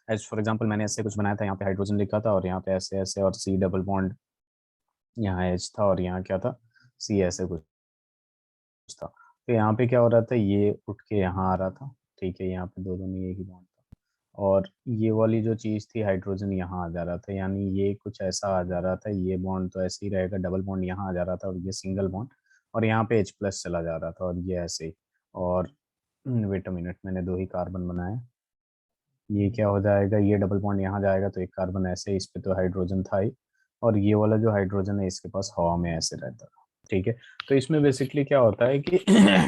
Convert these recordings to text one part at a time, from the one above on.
As for example मैंने ऐसे कुछ बनाया था, यहाँ पे हाइड्रोजन लिखा था और यहाँ पे ऐसे ऐसे और सी डबल बॉन्ड, यहाँ एच था और यहाँ क्या था, सी ऐसे कुछ था। तो यहाँ पे क्या हो रहा था, ये उठ के यहाँ आ रहा था, ठीक है, यहाँ पे दो में एक ही बॉन्ड था, और ये वाली जो चीज़ थी हाइड्रोजन यहाँ आ जा रहा था, यानी ये कुछ ऐसा आ जा रहा था, ये बॉन्ड तो ऐसे ही रहेगा, डबल बॉन्ड यहाँ आ जा रहा था और ये सिंगल बॉन्ड, और यहाँ पे H प्लस चला जा रहा था और ये ऐसे ही। और वेट अ मिनट, मैंने दो ही कार्बन बनाए, ये क्या हो जाएगा, ये डबल बॉन्ड यहाँ जाएगा तो एक कार्बन ऐसे, इस पे तो हाइड्रोजन था ही, और ये वाला जो हाइड्रोजन है इसके पास हवा में ऐसे रहता है, ठीक है। तो इसमें बेसिकली क्या होता है कि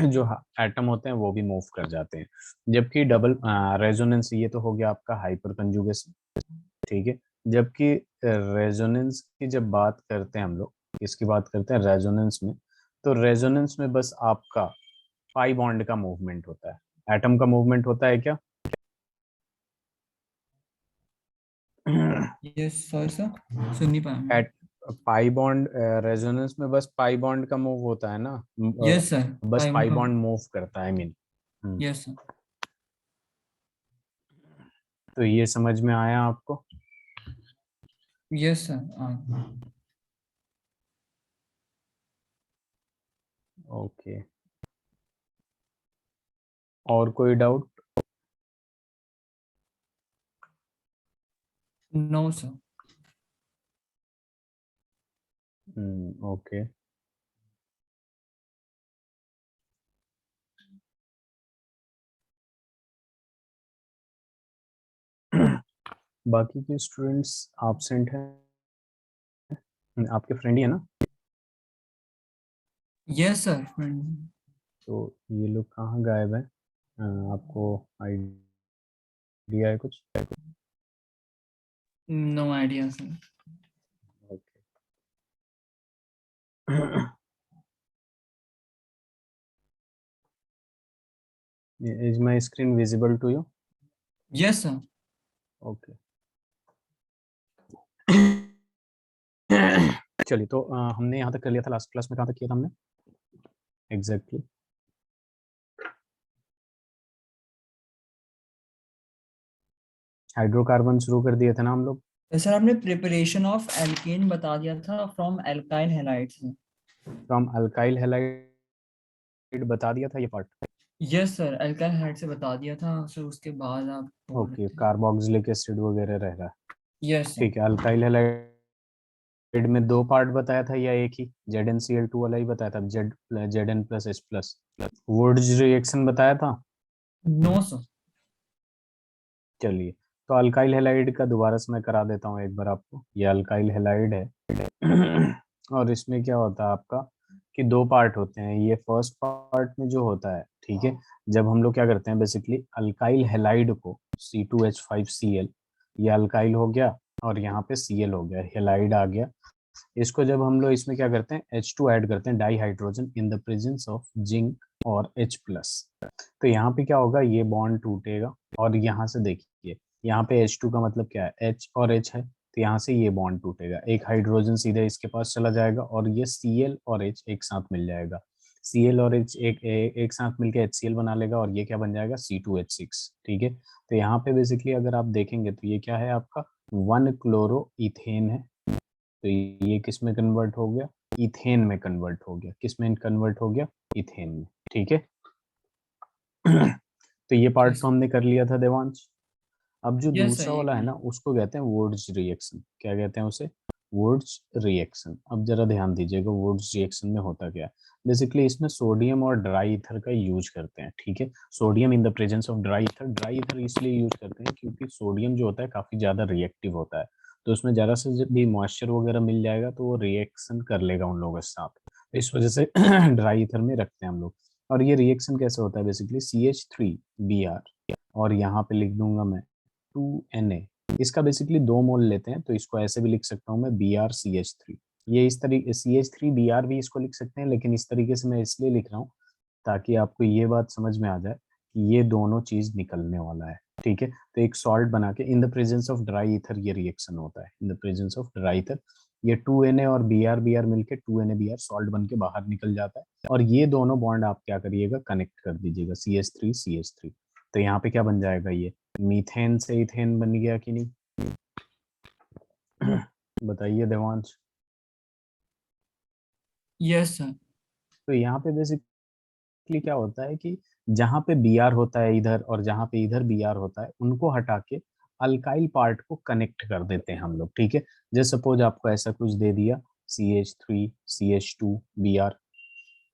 जो एटम होते हैं वो भी मूव कर जाते हैं, जबकि डबल रेजोनेंस, ये तो हो गया आपका हाइपर कंजुगेशन, ठीक है। जबकि रेजोनेंस की जब बात करते हैं हम लोग, इसकी बात करते हैं रेजोनेंस में, तो रेजोनेंस में बस आपका पाई बॉन्ड का मूवमेंट होता है, एटम का मूवमेंट होता है क्या? यस सॉरी सर, सुन नहीं पाया मैं। एट पाई बॉन्ड रेजोनेंस में बस पाई बॉन्ड का मूव होता है ना, यस सर, बस पाइमों पाई का। बॉन्ड मूव करता है, आई मीन। Yes sir. तो ये समझ में आया आपको? Yes sir. ओके, और कोई डाउट? No sir. ओके। बाकी के स्टूडेंट्स एब्सेंट हैं? आपके फ्रेंड ही है ना? Yes sir. तो ये लोग कहाँ गायब है? आपको आइडिया है कुछ? No idea sir. Okay. Is my screen visible to you? Yes sir. Okay. चलिए, तो हमने यहाँ तक कर लिया था, लास्ट क्लास में कहाँ तक किया था हमने एग्जैक्टली? हाइड्रोकार्बन शुरू कर दिए थे ना हम लोग। सर आपने प्रिपरेशन ऑफ एल्केन बता दिया था from alkyl halides. From alkyl halide बता दिया था ये part. Yes sir, alkyl halide से बता दिया था सर, उसके बाद आप बोल रहे ओके, थे। कार्बोक्सिलिक एसिड वगैरह रह रहा है, यस सर। ठीक है। अल्काइल हैलाइड में दो पार्ट बताया था या एक ही? ZnCl2 वाला ही बताया था, Zn plus H plus, Wurtz reaction बताया था? No sir. चलिए, तो अल्काइल हैलाइड का दोबारा से मैं करा देता हूँ एक बार आपको, ये अल्काइल हैलाइड है। और इसमें क्या होता है आपका कि दो पार्ट होते हैं, ये फर्स्ट पार्ट में जो होता है, ठीक है, जब हम लोग क्या करते हैं बेसिकली अल्काइल हैलाइड को C2H5Cl, ये अल्काइल हो गया और यहाँ पे Cl हो गया, हैलाइड आ गया, इसको जब हम लोग इसमें क्या करते हैं H2 ऐड करते हैं, di hydrogen in the presence of zinc और H प्लस, तो यहाँ पे क्या होगा, ये बॉन्ड टूटेगा और यहाँ से देखिए, यहाँ पे H2 का मतलब क्या है, H और H है, तो यहाँ से ये बॉन्ड टूटेगा, एक हाइड्रोजन सीधे इसके पास चला जाएगा और ये Cl और H एक साथ मिल जाएगा, Cl और H एक साथ मिलके HCl बना लेगा और ये क्या बन जाएगा, C2H6, ठीक है। तो यहाँ पे बेसिकली अगर आप देखेंगे तो ये क्या है आपका, 1 क्लोरो इथेन है, तो ये किस में कन्वर्ट हो गया, इथेन में कन्वर्ट हो गया, किस में कन्वर्ट हो गया, इथेन में, ठीक है। तो ये पार्ट यस तो हमने कर लिया था देवांश। अब जो यस सर, दूसरा ये वाला है कर। ना उसको कहते हैं वुड्स रिएक्शन, क्या कहते हैं उसे, वुड्स रिएक्शन। अब जरा ध्यान दीजिएगा वुड्स रिएक्शन में होता क्या है, बेसिकली इसमें सोडियम और ड्राई ईथर का यूज करते हैं, ठीक है, sodium in the presence of dry ether, dry ether इसलिए यूज करते हैं क्योंकि सोडियम जो होता है काफी ज्यादा रिएक्टिव होता है, तो उसमें जरा से जब भी मॉइस्चर वगैरह मिल जाएगा तो वो रिएक्शन कर लेगा उन लोगों के साथ, तो इस वजह से ड्राई ईथर में रखते हैं हम लोग। और ये रिएक्शन कैसे होता है, बेसिकली CH3Br, और यहाँ पे लिख दूंगा मैं 2Na, इसका बेसिकली 2 मोल लेते हैं, तो इसको ऐसे भी लिख सकता हूँ मैं Br CH3, ये इस तरीके CH3Br भी इसको लिख सकते हैं, लेकिन इस तरीके से मैं इसलिए लिख रहा हूँ ताकि आपको ये बात समझ में आ जाए कि ये दोनों चीज निकलने वाला है, ठीक है। तो एक सॉल्ट बना के इन the presence of dry ether ये रिएक्शन होता है, इन the presence of dry ether, ये 2Na और Br मिलके 2NaBr सॉल्ट बन के बाहर निकल जाता है, और ये दोनों बॉन्ड आप क्या करिएगा, कनेक्ट कर दीजिएगा CH3 CH3, तो यहाँ पे क्या बन जाएगा, ये मीथेन से इथेन बन गया कि नहीं? बताइए देवांश। Yes sir. तो यहाँ पे बेसिकली क्या होता है कि जहाँ पे बी आर होता है इधर और जहाँ पे इधर बी आर होता है, उनको हटा के अल्काइल पार्ट को कनेक्ट कर देते हैं हम लोग, ठीक है। जैसे सपोज आपको ऐसा कुछ दे दिया, CH3CH2 Br,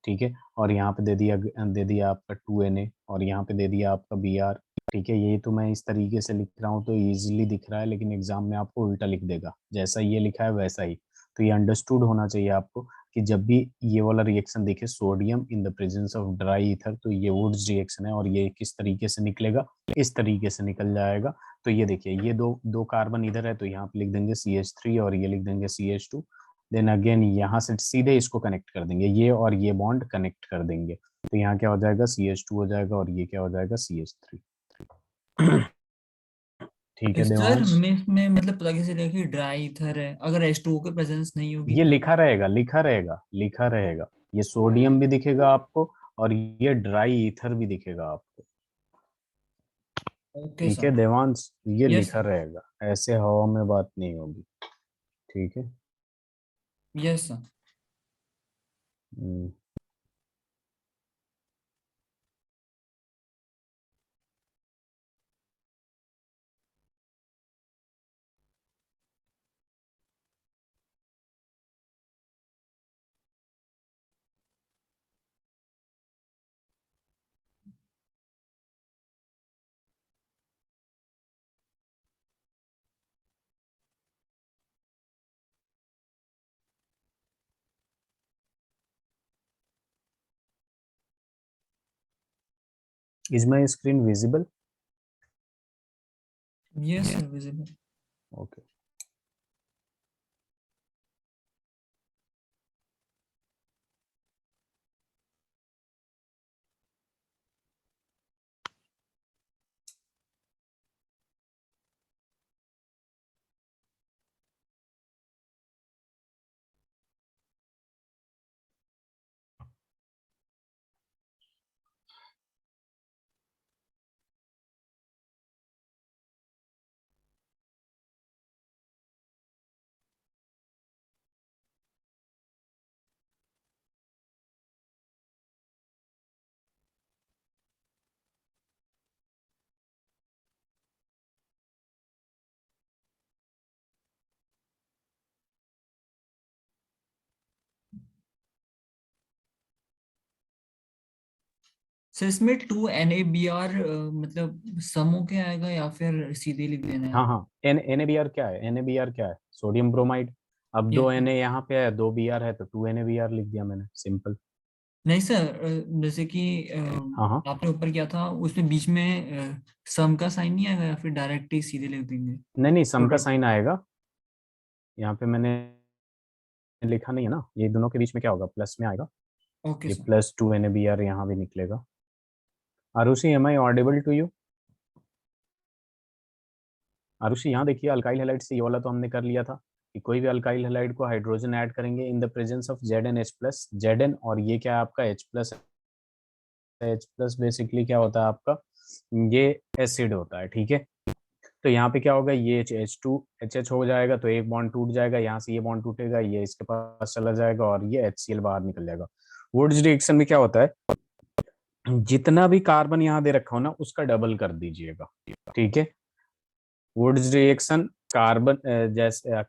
ठीक है, और यहाँ पे दे दिया आपका 2Na, और यहाँ पे दे दिया आपका Br, ठीक है। ये तो मैं इस तरीके से लिख रहा हूँ तो इजीली दिख रहा है, लेकिन एग्जाम में आपको उल्टा लिख देगा, जैसा ये लिखा है वैसा ही। तो ये अंडरस्टूड होना चाहिए आपको कि जब भी ये वाला रिएक्शन दिखे, sodium in the presence of dry ether, तो ये वुड्स रिएक्शन है, और ये किस तरीके से निकलेगा, इस तरीके से निकल जाएगा। तो ये देखिए, ये दो दो कार्बन इधर है, तो यहाँ पे लिख देंगे CH3 और ये लिख देंगे CH2। देन अगेन यहाँ से सीधे इसको कनेक्ट कर देंगे, ये और ये बॉन्ड कनेक्ट कर देंगे, तो यहाँ क्या हो जाएगा, CH2 हो जाएगा, और ये क्या हो जाएगा, CH3। ठीक है सर देवांश। हमें इसमें मतलब पता कैसे लगे कि ड्राई ईथर है अगर H2O की प्रेजेंस नहीं होगी ये तो? लिखा रहेगा, लिखा रहेगा, लिखा रहेगा, ये सोडियम भी दिखेगा आपको, और ये ड्राई ईथर भी दिखेगा आपको। ओके ठीक है सर। देवांश, ये यस लिखा सर। रहेगा, ऐसे हवा में बात नहीं होगी, ठीक है। Yes sir. Hmm. Is my screen visible? Yes sir visible. Okay. Sir इसमें 2NaBr मतलब सम होके आएगा या फिर सीधे लिख देना है? हाँ हाँ, NaBr क्या है, NaBr क्या है, सोडियम ब्रोमाइड। अब दो यस। Na यहाँ पे है, दो Br है, तो 2NaBr लिख दिया मैंने, सिंपल। नहीं सर जैसे कि हाँ हाँ। आपने ऊपर किया था उसमें बीच में सम का साइन नहीं आएगा या फिर डायरेक्ट ही सीधे लिख देंगे? नहीं नहीं, सम का प्रोडक्ट। साइन आएगा, यहाँ पे मैंने लिखा नहीं है ना, ये दोनों के बीच में क्या होगा, प्लस में आएगा, ओके ये सर। +2 NaBr यहाँ भी निकलेगा। Arushi, am I audible to you? Arushi यहाँ देखिए, अल्काइल हैलाइड से ये वाला तो हमने कर लिया था कि कोई भी अल्काइल हैलाइड को हाइड्रोजन ऐड करेंगे इन the presence of ZnH+, Zn, और ये क्या है आपका H+, H+ बेसिकली क्या होता है आपका, ये एसिड होता है, ठीक है। तो यहाँ पे क्या होगा, ये H2HH हो जाएगा, तो एक बॉन्ड टूट जाएगा, यहाँ से ये बॉन्ड टूटेगा, ये इसके पास चला जाएगा, और ये HCl बाहर निकल जाएगा। वुड्स रिएक्शन में क्या होता है, जितना भी कार्बन यहाँ दे रखा हो ना, उसका डबल कर दीजिएगा, ठीक है। वुड्स रिएक्शन, कार्बन जैसे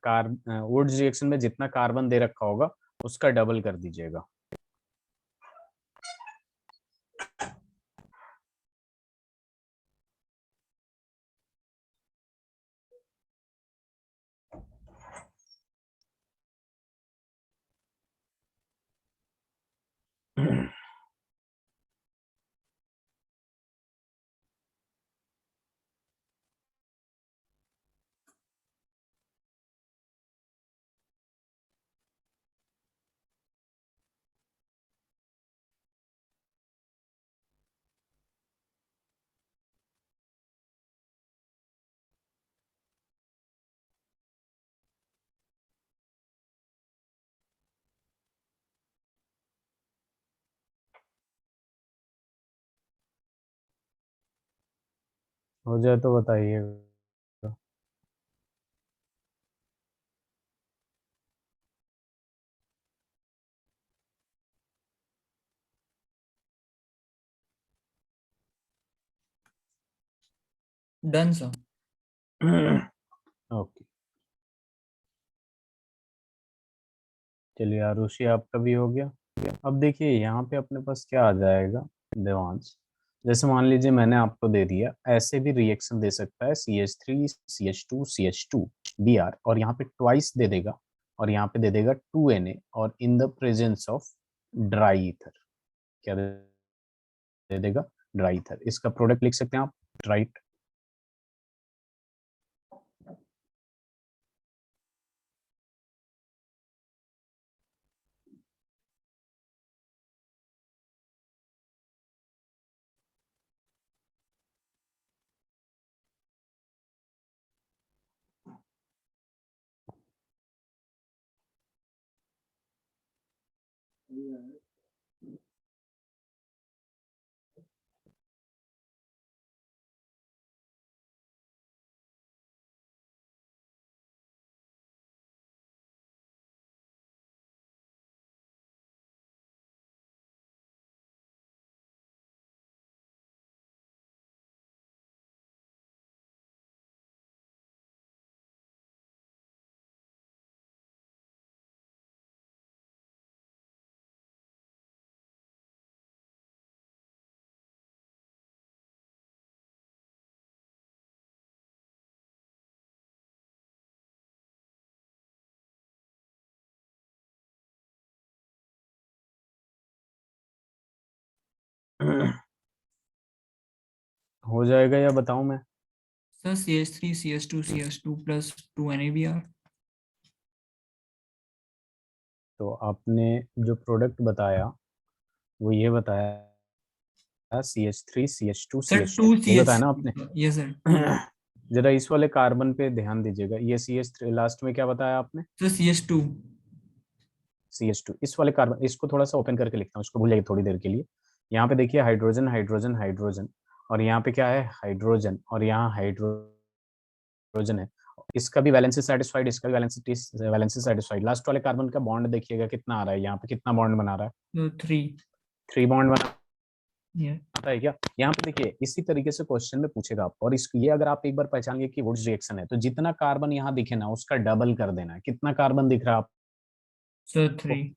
वुड्स रिएक्शन में जितना कार्बन दे रखा होगा, उसका डबल कर दीजिएगा। हो जाए तो बताइएगा। डन सा। ओके, चलिए आरुषि आपका भी हो गया। अब देखिए यहाँ पे अपने पास क्या आ जाएगा देवांश। जैसे मान लीजिए मैंने आपको दे दिया, ऐसे भी रिएक्शन दे सकता है CH3 CH2 बी आर, और यहाँ पे ट्वाइस दे देगा, और यहाँ पे दे देगा 2Na, और इन the presence of dry ether. क्या दे देगा? Dry ether. इसका प्रोडक्ट लिख सकते हैं आप, राइट। हो जाएगा या बताऊं मैं? Sir CH3 CH2 plus 2 NaBr। तो आपने जो प्रोडक्ट बताया वो ये बताया, CH3 CH2 sir CH2, to सी ये बताया एच ना आपने? Yes sir, two. जरा इस वाले कार्बन पे ध्यान दीजिएगा, ये CH3 लास्ट में क्या बताया आपने? Sir CH2। CH2। इस वाले कार्बन, इसको थोड़ा सा ओपन करके लिखता हूँ, इसको भूल जाइए थोड़ी देर के लिए। यहाँ पे देखिए हाइड्रोजन हाइड्रोजन हाइड्रोजन, और यहाँ पे क्या है? हाइड्रोजन, और यहाँ हाइड्रोजन है। इसका भी वैलेंसी सेटिस्फाइड, इसका भी वैलेंसी सेटिस्फाइड। लास्ट वाले कार्बन का बॉन्ड देखिएगा कितना आ रहा है, यहाँ पे कितना बॉन्ड बना रहा है? 3। 3 बॉन्ड बना ये है क्या? यहाँ पे देखिए इसी तरीके से क्वेश्चन में पूछेगा आपको, और इस ये अगर आप एक बार पहचान गए कि वुड्स रिएक्शन है, तो जितना कार्बन यहाँ दिखे ना उसका डबल कर देना है। कितना कार्बन दिख रहा है सर आपको? 3।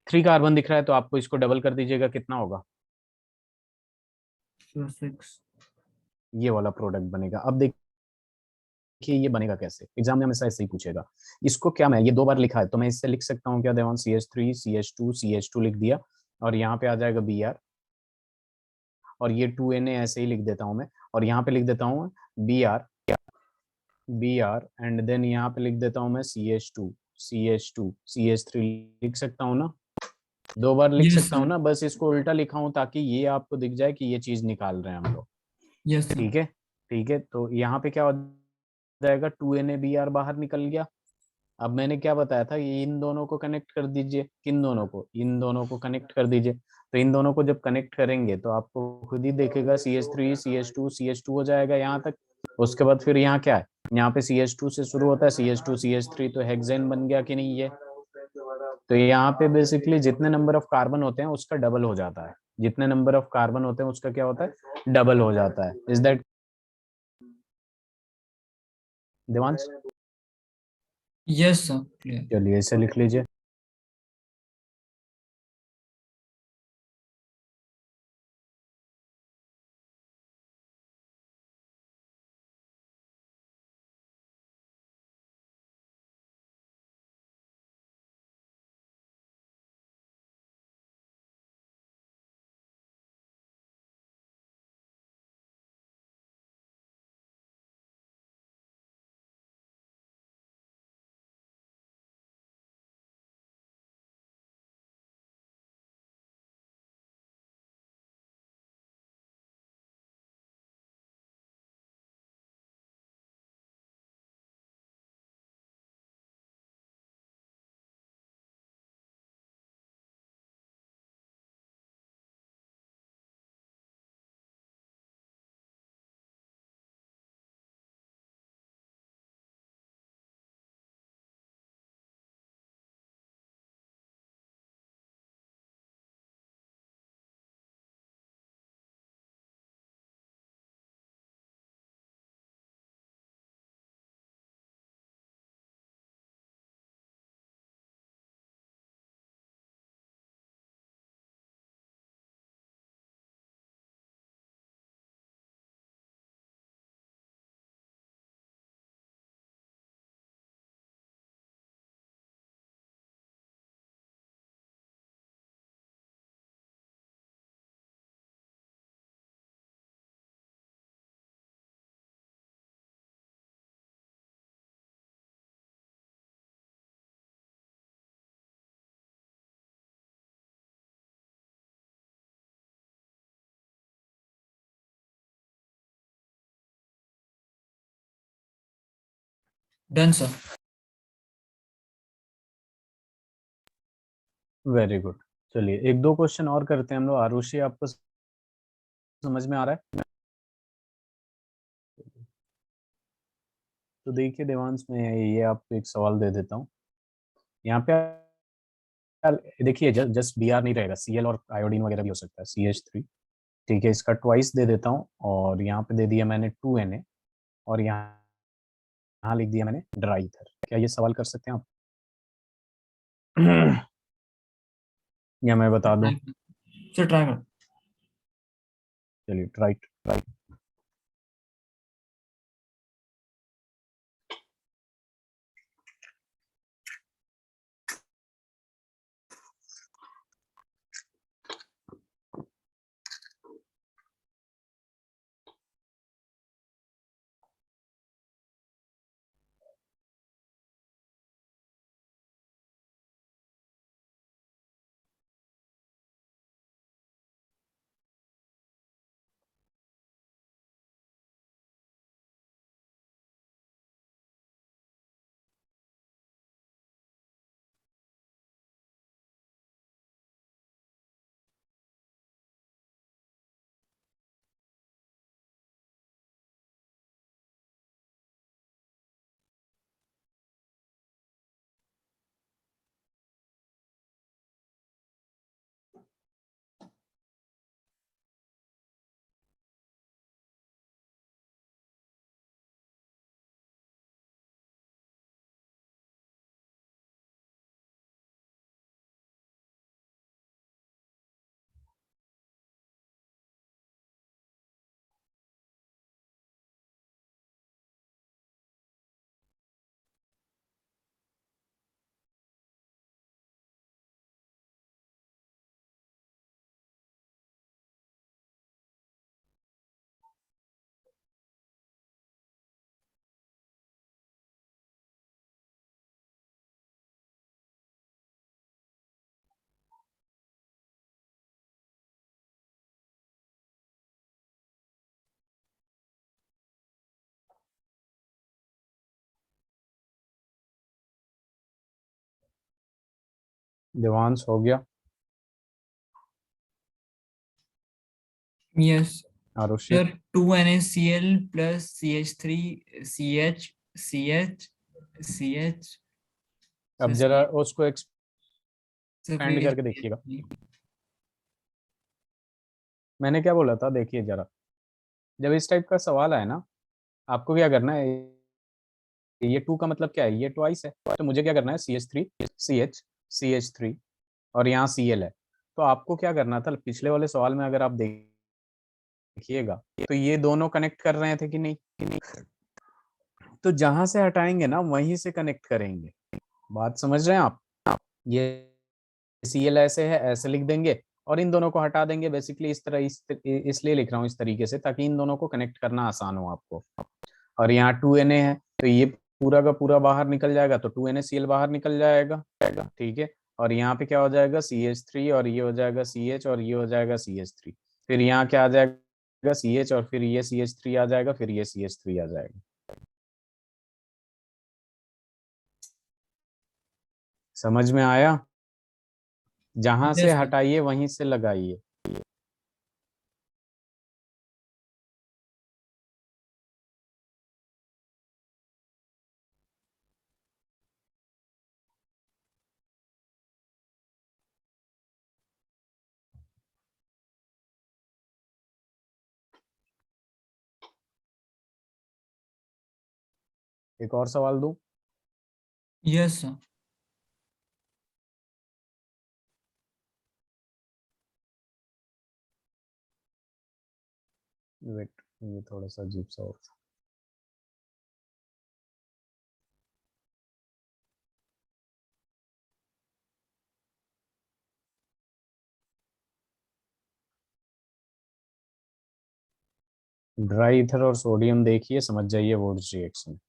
3 कार्बन दिख रहा है, तो आपको इसको डबल कर दीजिएगा, कितना होगा? सर 6। ये वाला प्रोडक्ट बनेगा। अब देखिए ये बनेगा कैसे, एग्जाम में हमेशा ऐसे ही पूछेगा। इसको क्या, मैं ये 2 बार लिखा है तो मैं इससे लिख सकता हूँ क्या देवान? CH3 CH2 लिख दिया, और यहाँ पे आ जाएगा Br, और ये 2Na ऐसे ही लिख देता हूँ मैं, और यहाँ पे लिख देता हूँ Br, एंड देन यहाँ पे लिख देता हूँ मैं CH3 लिख सकता हूँ ना? 2 बार लिख यस सकता हूँ सर। ना? बस इसको उल्टा लिखा हूँ ताकि ये आपको दिख जाए कि ये चीज निकाल रहे हैं हम लोग। Yes sir. ठीक है, ठीक है। तो यहाँ पे क्या हो जाएगा? 2Na Br बाहर निकल गया। अब मैंने क्या बताया था, ये इन दोनों को कनेक्ट कर दीजिए। किन दोनों को? इन दोनों को कनेक्ट कर दीजिए। तो इन दोनों को जब कनेक्ट करेंगे तो आपको खुद ही देखेगा CH3 CH2 हो जाएगा यहाँ तक। उसके बाद फिर यहाँ क्या है? यहाँ पे CH2 से शुरू होता है, CH2 CH3, तो हेक्सेन बन गया कि नहीं ये? तो यहाँ पे बेसिकली जितने नंबर ऑफ कार्बन होते हैं उसका डबल हो जाता है। जितने नंबर ऑफ कार्बन होते हैं उसका क्या होता है? डबल हो जाता है। Is that Devansh? Yes sir, clear. चलिए इसे लिख लीजिए। Done sir. Very good. चलिए एक दो क्वेश्चन और करते हैं हम लोग। आरुषि आपको समझ में आ रहा है? तो देखिए देवांश, में ये आपको एक सवाल दे देता हूँ। यहाँ पे यार देखिए, जस्ट बी आर नहीं रहेगा, सीएल और आयोडीन वगैरह भी हो सकता है, CH3। ठीक है, इसका ट्वाइस दे देता हूँ, और यहाँ पे दे दिया मैंने 2Na, और यहाँ लिख दिया मैंने ड्राई ईथर। क्या ये सवाल कर सकते हैं आप? या मैं बता दूं? सर ट्राई कर। चलिए ट्राई ट्राई। देवांश हो गया? Yes Arushi? Sir. 2NaCl plus CH3 CH CH CH अब सर जरा CH उसको सर एक्सपेंड फिर करके देखिएगा। मैंने क्या बोला था, देखिए जरा, जब इस टाइप का सवाल आए ना, आपको क्या करना है, ये टू का मतलब क्या है, ये ट्वाइस है, तो मुझे क्या करना है, CH3 और यहाँ Cl है। तो आपको क्या करना था, पिछले वाले सवाल में अगर आप देखिएगा, तो ये दोनों कनेक्ट कर रहे थे कि नहीं? तो जहां से हटाएंगे ना, वहीं से कनेक्ट करेंगे। बात समझ रहे हैं आप? ये Cl ऐसे है, ऐसे लिख देंगे, और इन दोनों को हटा देंगे। बेसिकली इस तरह, इसलिए लिख रहा हूँ इस तरीके से, ताकि इन दोनों को कनेक्ट करना आसान हो आपको। और यहाँ 2Na है, तो ये पूरा का पूरा बाहर निकल जाएगा, तो 2NaCl बाहर निकल जाएगा। ठीक है, और यहाँ पे क्या हो जाएगा, CH3, और ये हो जाएगा CH, और ये हो जाएगा CH3। फिर यहाँ क्या आ जाएगा, CH, और फिर ये CH3 आ जाएगा, फिर ये CH3 आ जाएगा। समझ में आया? जहां से यस सर। हटाइए वहीं से लगाइए। एक और सवाल दूं? Yes sir. वेट, ये थोड़ा सा अजीब सा और था। ड्राई ईथर और सोडियम देखिए, समझ जाइए वोल्स रिएक्शन।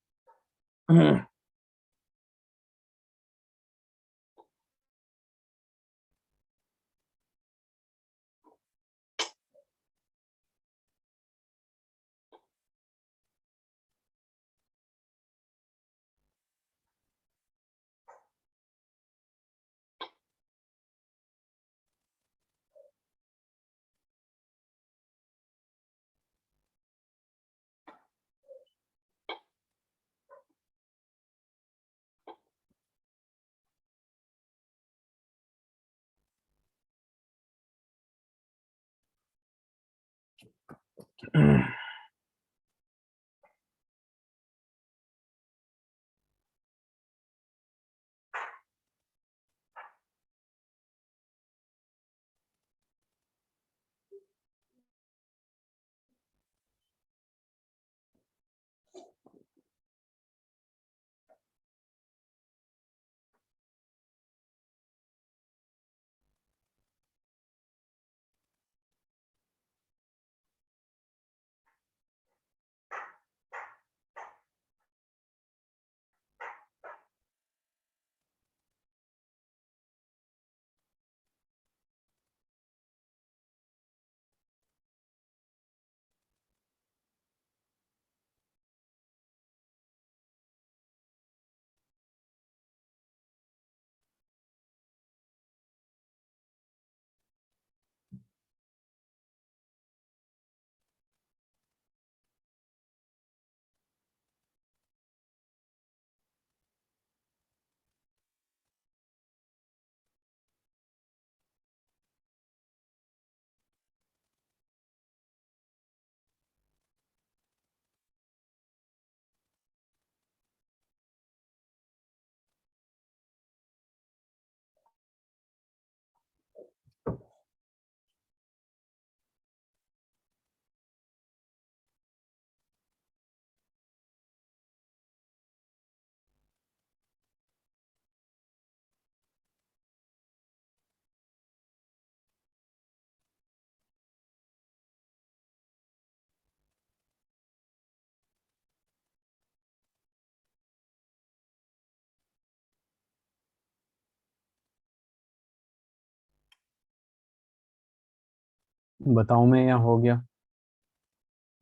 बताऊं मैं या हो गया?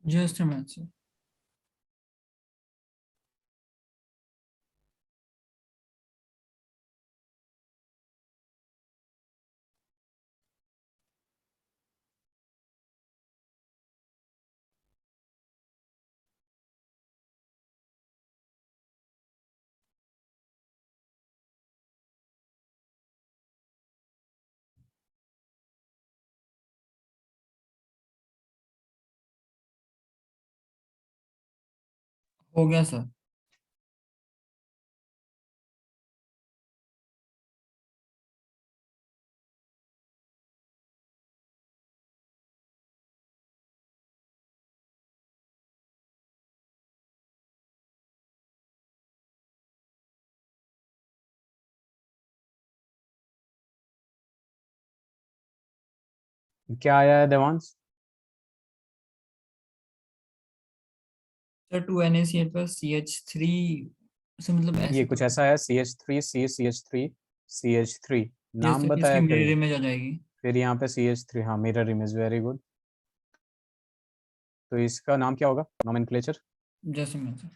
Just match. हो गया सर। क्या आया है Devansh? Sir 2NaCl plus CH3 से मतलब ये ऐसे कुछ कुछ। ऐसा है, CH3 यस नाम सर, इसकी बताया मिरर कहीं? इमेज आ जाएगी। फिर यहाँ पे CH3, हाँ मिरर इमेज, वेरी गुड। तो इसका नाम क्या होगा, nomenclature? Just match sir.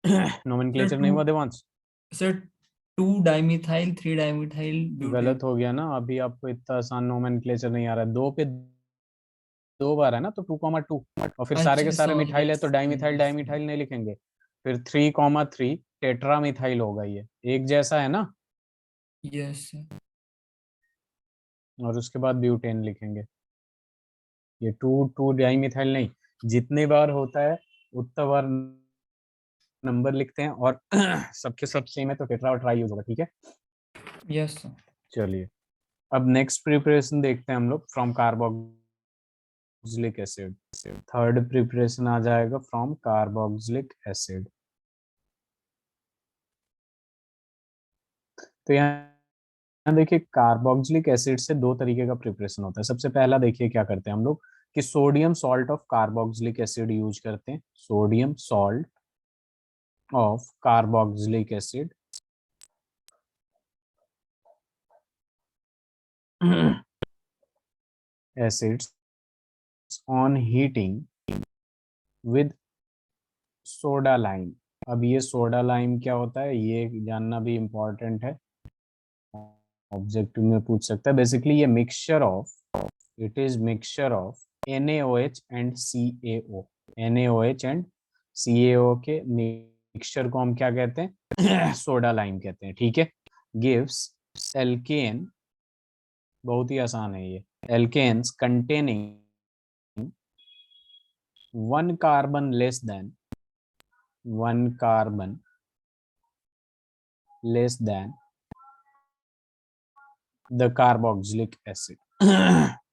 Sir nomenclature नहीं टू हुआ Devansh? Sir 2 dimethyl 3 dimethyl butane. गलत हो गया ना, अभी आपको इतना आसान नोमेनक्लेचर नहीं आ रहा है। दो पे दो बार है ना, तो 2,2, और फिर सारे के अच्छा सारे सॉरी, मिथाइल है, यस तो डाइमिथाइल यस। डाइमिथाइल नहीं लिखेंगे। फिर 3,3 टेट्रा मिथाइल होगा, ये एक जैसा है ना। Yes sir. और उसके बाद ब्यूटेन लिखेंगे। ये 2,2 डाइमिथाइल नहीं, जितने बार होता है उतना बार नंबर लिखते हैं, और सबके सब सेम है तो टेट्रा और ट्राई यूज होगा, ठीक है। Yes sir. चलिए, अब नेक्स्ट प्रिपरेशन देखते हैं हम लोग, from carboxylic acid. Third preparation आ जाएगा फ्रॉम कार्बोक्सिलिक एसिड। तो यहाँ देखिए, कार्बोक्सिलिक एसिड से दो तरीके का प्रिपरेशन होता है। सबसे पहला देखिए क्या करते हैं हम लोग, कि sodium salt of carboxylic acid use करते हैं। Sodium salt of carboxylic acid acids on heating with soda lime. अब ये सोडा लाइम क्या होता है ये जानना भी इम्पोर्टेंट है, ऑब्जेक्टिव में पूछ सकता है। बेसिकली ये mixture of, it is mixture of NaOH and CaO। NaOH and CaO के मिक्सचर को हम क्या कहते हैं? सोडा लाइम कहते हैं, ठीक है। गिव्स एल्केन, बहुत ही आसान है ये, alkanes containing 1 carbon less than 1 carbon less than the carboxylic acid.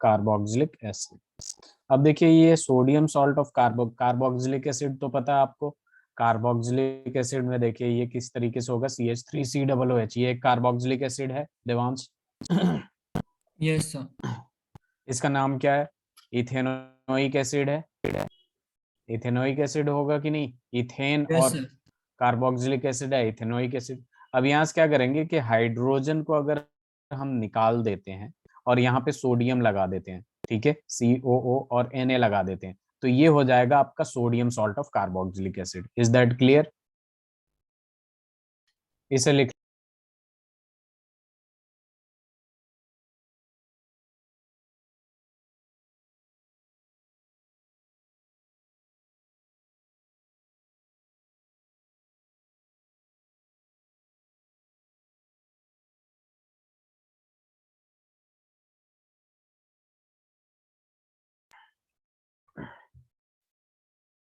Carboxylic acid. अब देखिए ये sodium salt of carboxylic acid तो पता है आपको। कार्बोक्सिलिक एसिड में देखिए ये किस तरीके से होगा, CH3COOH, ये एक कार्बोक्सिलिक एसिड है देवांश। Yes sir. इसका नाम क्या है? इथेनोइक एसिड है। इथेनोइक एसिड होगा कि नहीं? इथेन यस और सर। कार्बोक्सिलिक एसिड है, इथेनोइक एसिड। अब यहाँ से क्या करेंगे कि हाइड्रोजन को अगर हम निकाल देते हैं और यहाँ पे सोडियम लगा देते हैं, ठीक है, COO और Na लगा देते हैं, तो ये हो जाएगा आपका sodium salt of carboxylic acid. Is that clear? इसे लिख।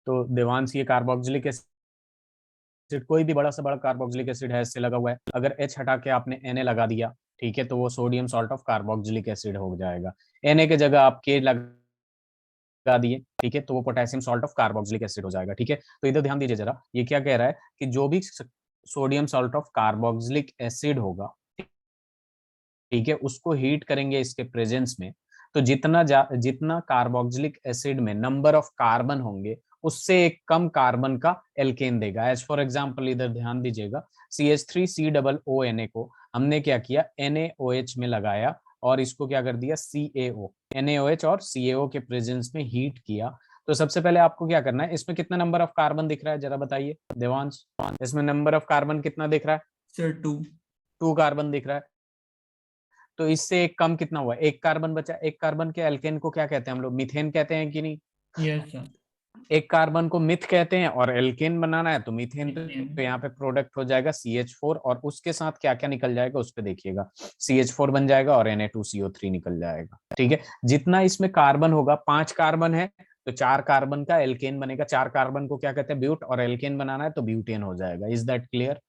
तो देवांश ये कार्बोक्सिलिक एसिड, कोई भी बड़ा से बड़ा कार्बोक्सिलिक एसिड है इससे लगा हुआ है, अगर H हटा के आपने Na लगा दिया, ठीक है, तो वो sodium salt of carboxylic acid हो जाएगा। Na के जगह आप K लगा दिए, ठीक है, तो वो potassium salt of carboxylic acid हो जाएगा, ठीक है। तो इधर ध्यान दीजिए जरा, ये क्या कह रहा है कि जो भी sodium salt of carboxylic acid होगा, ठीक है, उसको हीट करेंगे इसके प्रेजेंस में, तो जितना कार्बोक्सिलिक एसिड में नंबर ऑफ कार्बन होंगे उससे एक कम कार्बन का एल्केन देगा। एज फॉर एग्जांपल इधर ध्यान दीजिएगा, CH3COONA को हमने क्या किया, NaOH में लगाया और इसको क्या कर दिया, CaO। NaOH और CaO के प्रेजेंस में हीट किया। तो सबसे पहले आपको क्या करना है, इसमें कितना नंबर ऑफ कार्बन दिख रहा है जरा बताइए देवांश, इसमें नंबर ऑफ कार्बन कितना दिख रहा है? सर 2। 2 कार्बन दिख रहा है। तो इससे एक कम कितना हुआ, 1 कार्बन बचा। 1 कार्बन के एल्केन को क्या कहते हैं हम लोग, मीथेन कहते हैं कि नहीं? Yes sir. 1 कार्बन को मिथ कहते हैं और एल्केन बनाना है तो मीथेन। मीथेन। तो यहाँ पे प्रोडक्ट हो जाएगा CH4 और उसके साथ क्या क्या निकल जाएगा उस पर देखिएगा, CH4 बन जाएगा और Na2CO3 निकल जाएगा, ठीक है। जितना इसमें कार्बन होगा, 5 कार्बन है तो 4 कार्बन का एल्केन बनेगा। 4 कार्बन को क्या कहते हैं, ब्यूट, और एल्केन बनाना है तो ब्यूटेन हो जाएगा। Is that clear?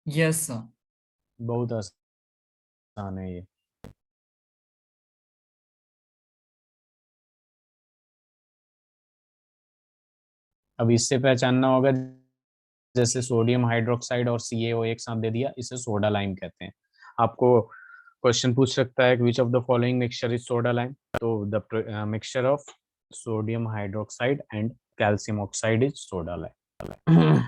Yes sir. बहुत आसान है ये। अब इससे पहचानना होगा, जैसे सोडियम हाइड्रोक्साइड और CaO एक साथ दे दिया, इसे सोडा लाइम कहते हैं। आपको क्वेश्चन पूछ सकता है which of the following mixture is soda lime, तो the mixture of sodium hydroxide and calcium oxide is soda lime.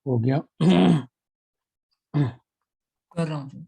हो गया। कर रहा हूँ।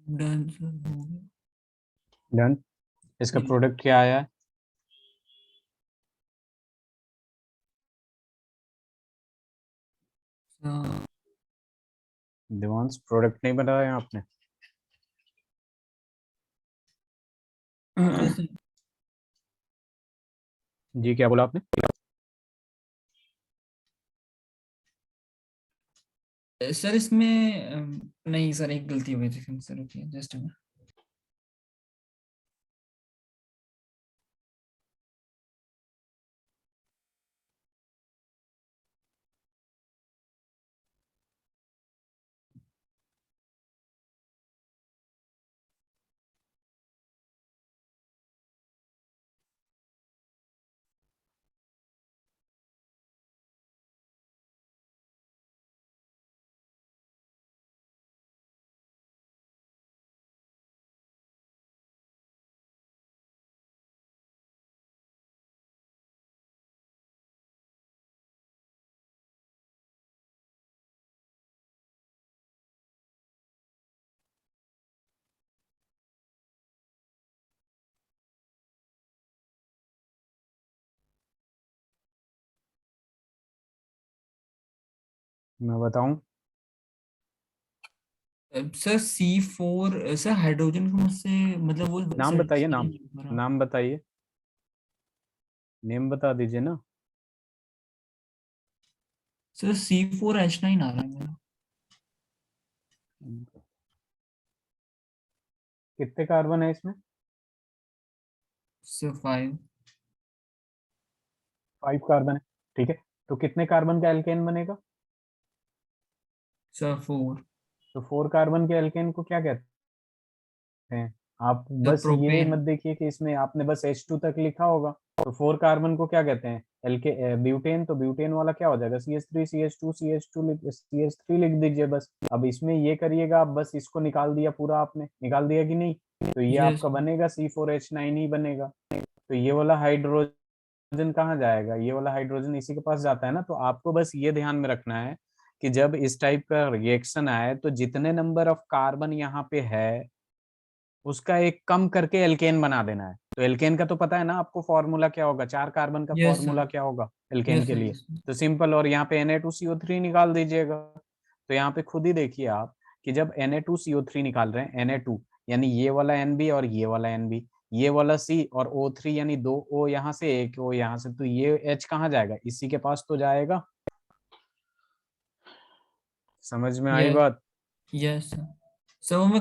डन सर, हो गया। डन। इसका Yes. प्रोडक्ट क्या आया है? हाँ, दिवांश प्रोडक्ट नहीं बनाया आपने? सर जी क्या बोला आपने? सर इसमें नहीं सर, एक गलती हो गई थी सर, रुकिए जस्ट। मैं बताऊं? सर C4 सर हाइड्रोजन को मुझसे मतलब वो नाम बताइए, सर्टिफाई नाम। नहीं हो रहा। नाम बताइए, नेम बता दीजिए ना। सर C4H9 आ रहा है मेरा। कितने कार्बन है इसमें? सर 5। 5 कार्बन है। ठीक है। तो कितने कार्बन का एल्केन बनेगा? सर 4। तो 4 कार्बन के एल्केन को क्या कहते हैं? आप सर बस ये प्रोपेन। मत देखिए कि इसमें आपने बस H2 तक लिखा होगा। तो 4 कार्बन को क्या कहते हैं? एल्के ब्यूटेन। तो ब्यूटेन वाला क्या हो जाएगा? CH3 CH2 CH2 CH3 लिख दीजिए बस। अब इसमें ये करिएगा, आप बस इसको निकाल दिया पूरा, आपने निकाल दिया कि नहीं? तो ये यस। आपका बनेगा C4H9 ही बनेगा। तो ये वाला हाइड्रोजन कहाँ जाएगा? ये वाला हाइड्रोजन इसी के पास जाता है ना। तो आपको बस ये ध्यान में रखना है कि जब इस टाइप का रिएक्शन आए तो जितने नंबर ऑफ कार्बन यहाँ पे है उसका एक कम करके एल्केन बना देना है। तो एल्केन का तो पता है ना आपको, फॉर्मूला क्या होगा? 4 कार्बन का यस सर। फॉर्मूला क्या होगा एल्केन यस के सर। लिए? Yes sir. तो सिंपल। और यहाँ पे Na2CO3 निकाल दीजिएगा। तो यहाँ पे खुद ही देखिए आप कि जब Na2CO3 निकाल रहे हैं, Na2 यानी ये वाला Nb और ये वाला Nb, ये वाला C और O3 यानी 2 O यहाँ से 1 O यहाँ से, तो ये H कहाँ जाएगा? इसी के पास तो जाएगा। समझ में आई यस। बात? Yes sir. सर वो मैं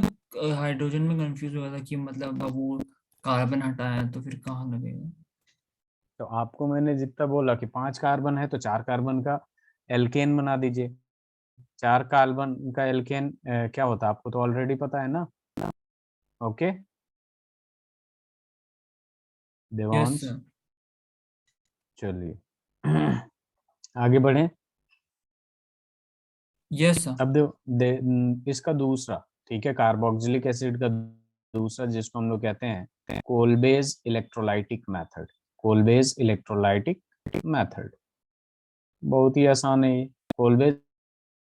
हाइड्रोजन में कंफ्यूज हो गया था कि मतलब अब वो कार्बन हटाया तो फिर कहाँ लगेगा। तो आपको मैंने जितना बोला कि 5 कार्बन है तो 4 कार्बन का एल्केन बना दीजिए। 4 कार्बन का एल्केन क्या होता है आपको तो ऑलरेडी पता है ना। Okay yes Devansh, sir. चलिए आगे बढ़े। Yes sir. अब इसका दूसरा, ठीक है, कार्बोक्सिलिक एसिड का दूसरा जिसको हम लोग कहते हैं कोलबेज इलेक्ट्रोलाइटिक मेथड। कोलबेज इलेक्ट्रोलाइटिक मेथड बहुत ही आसान है ये। कोलबेज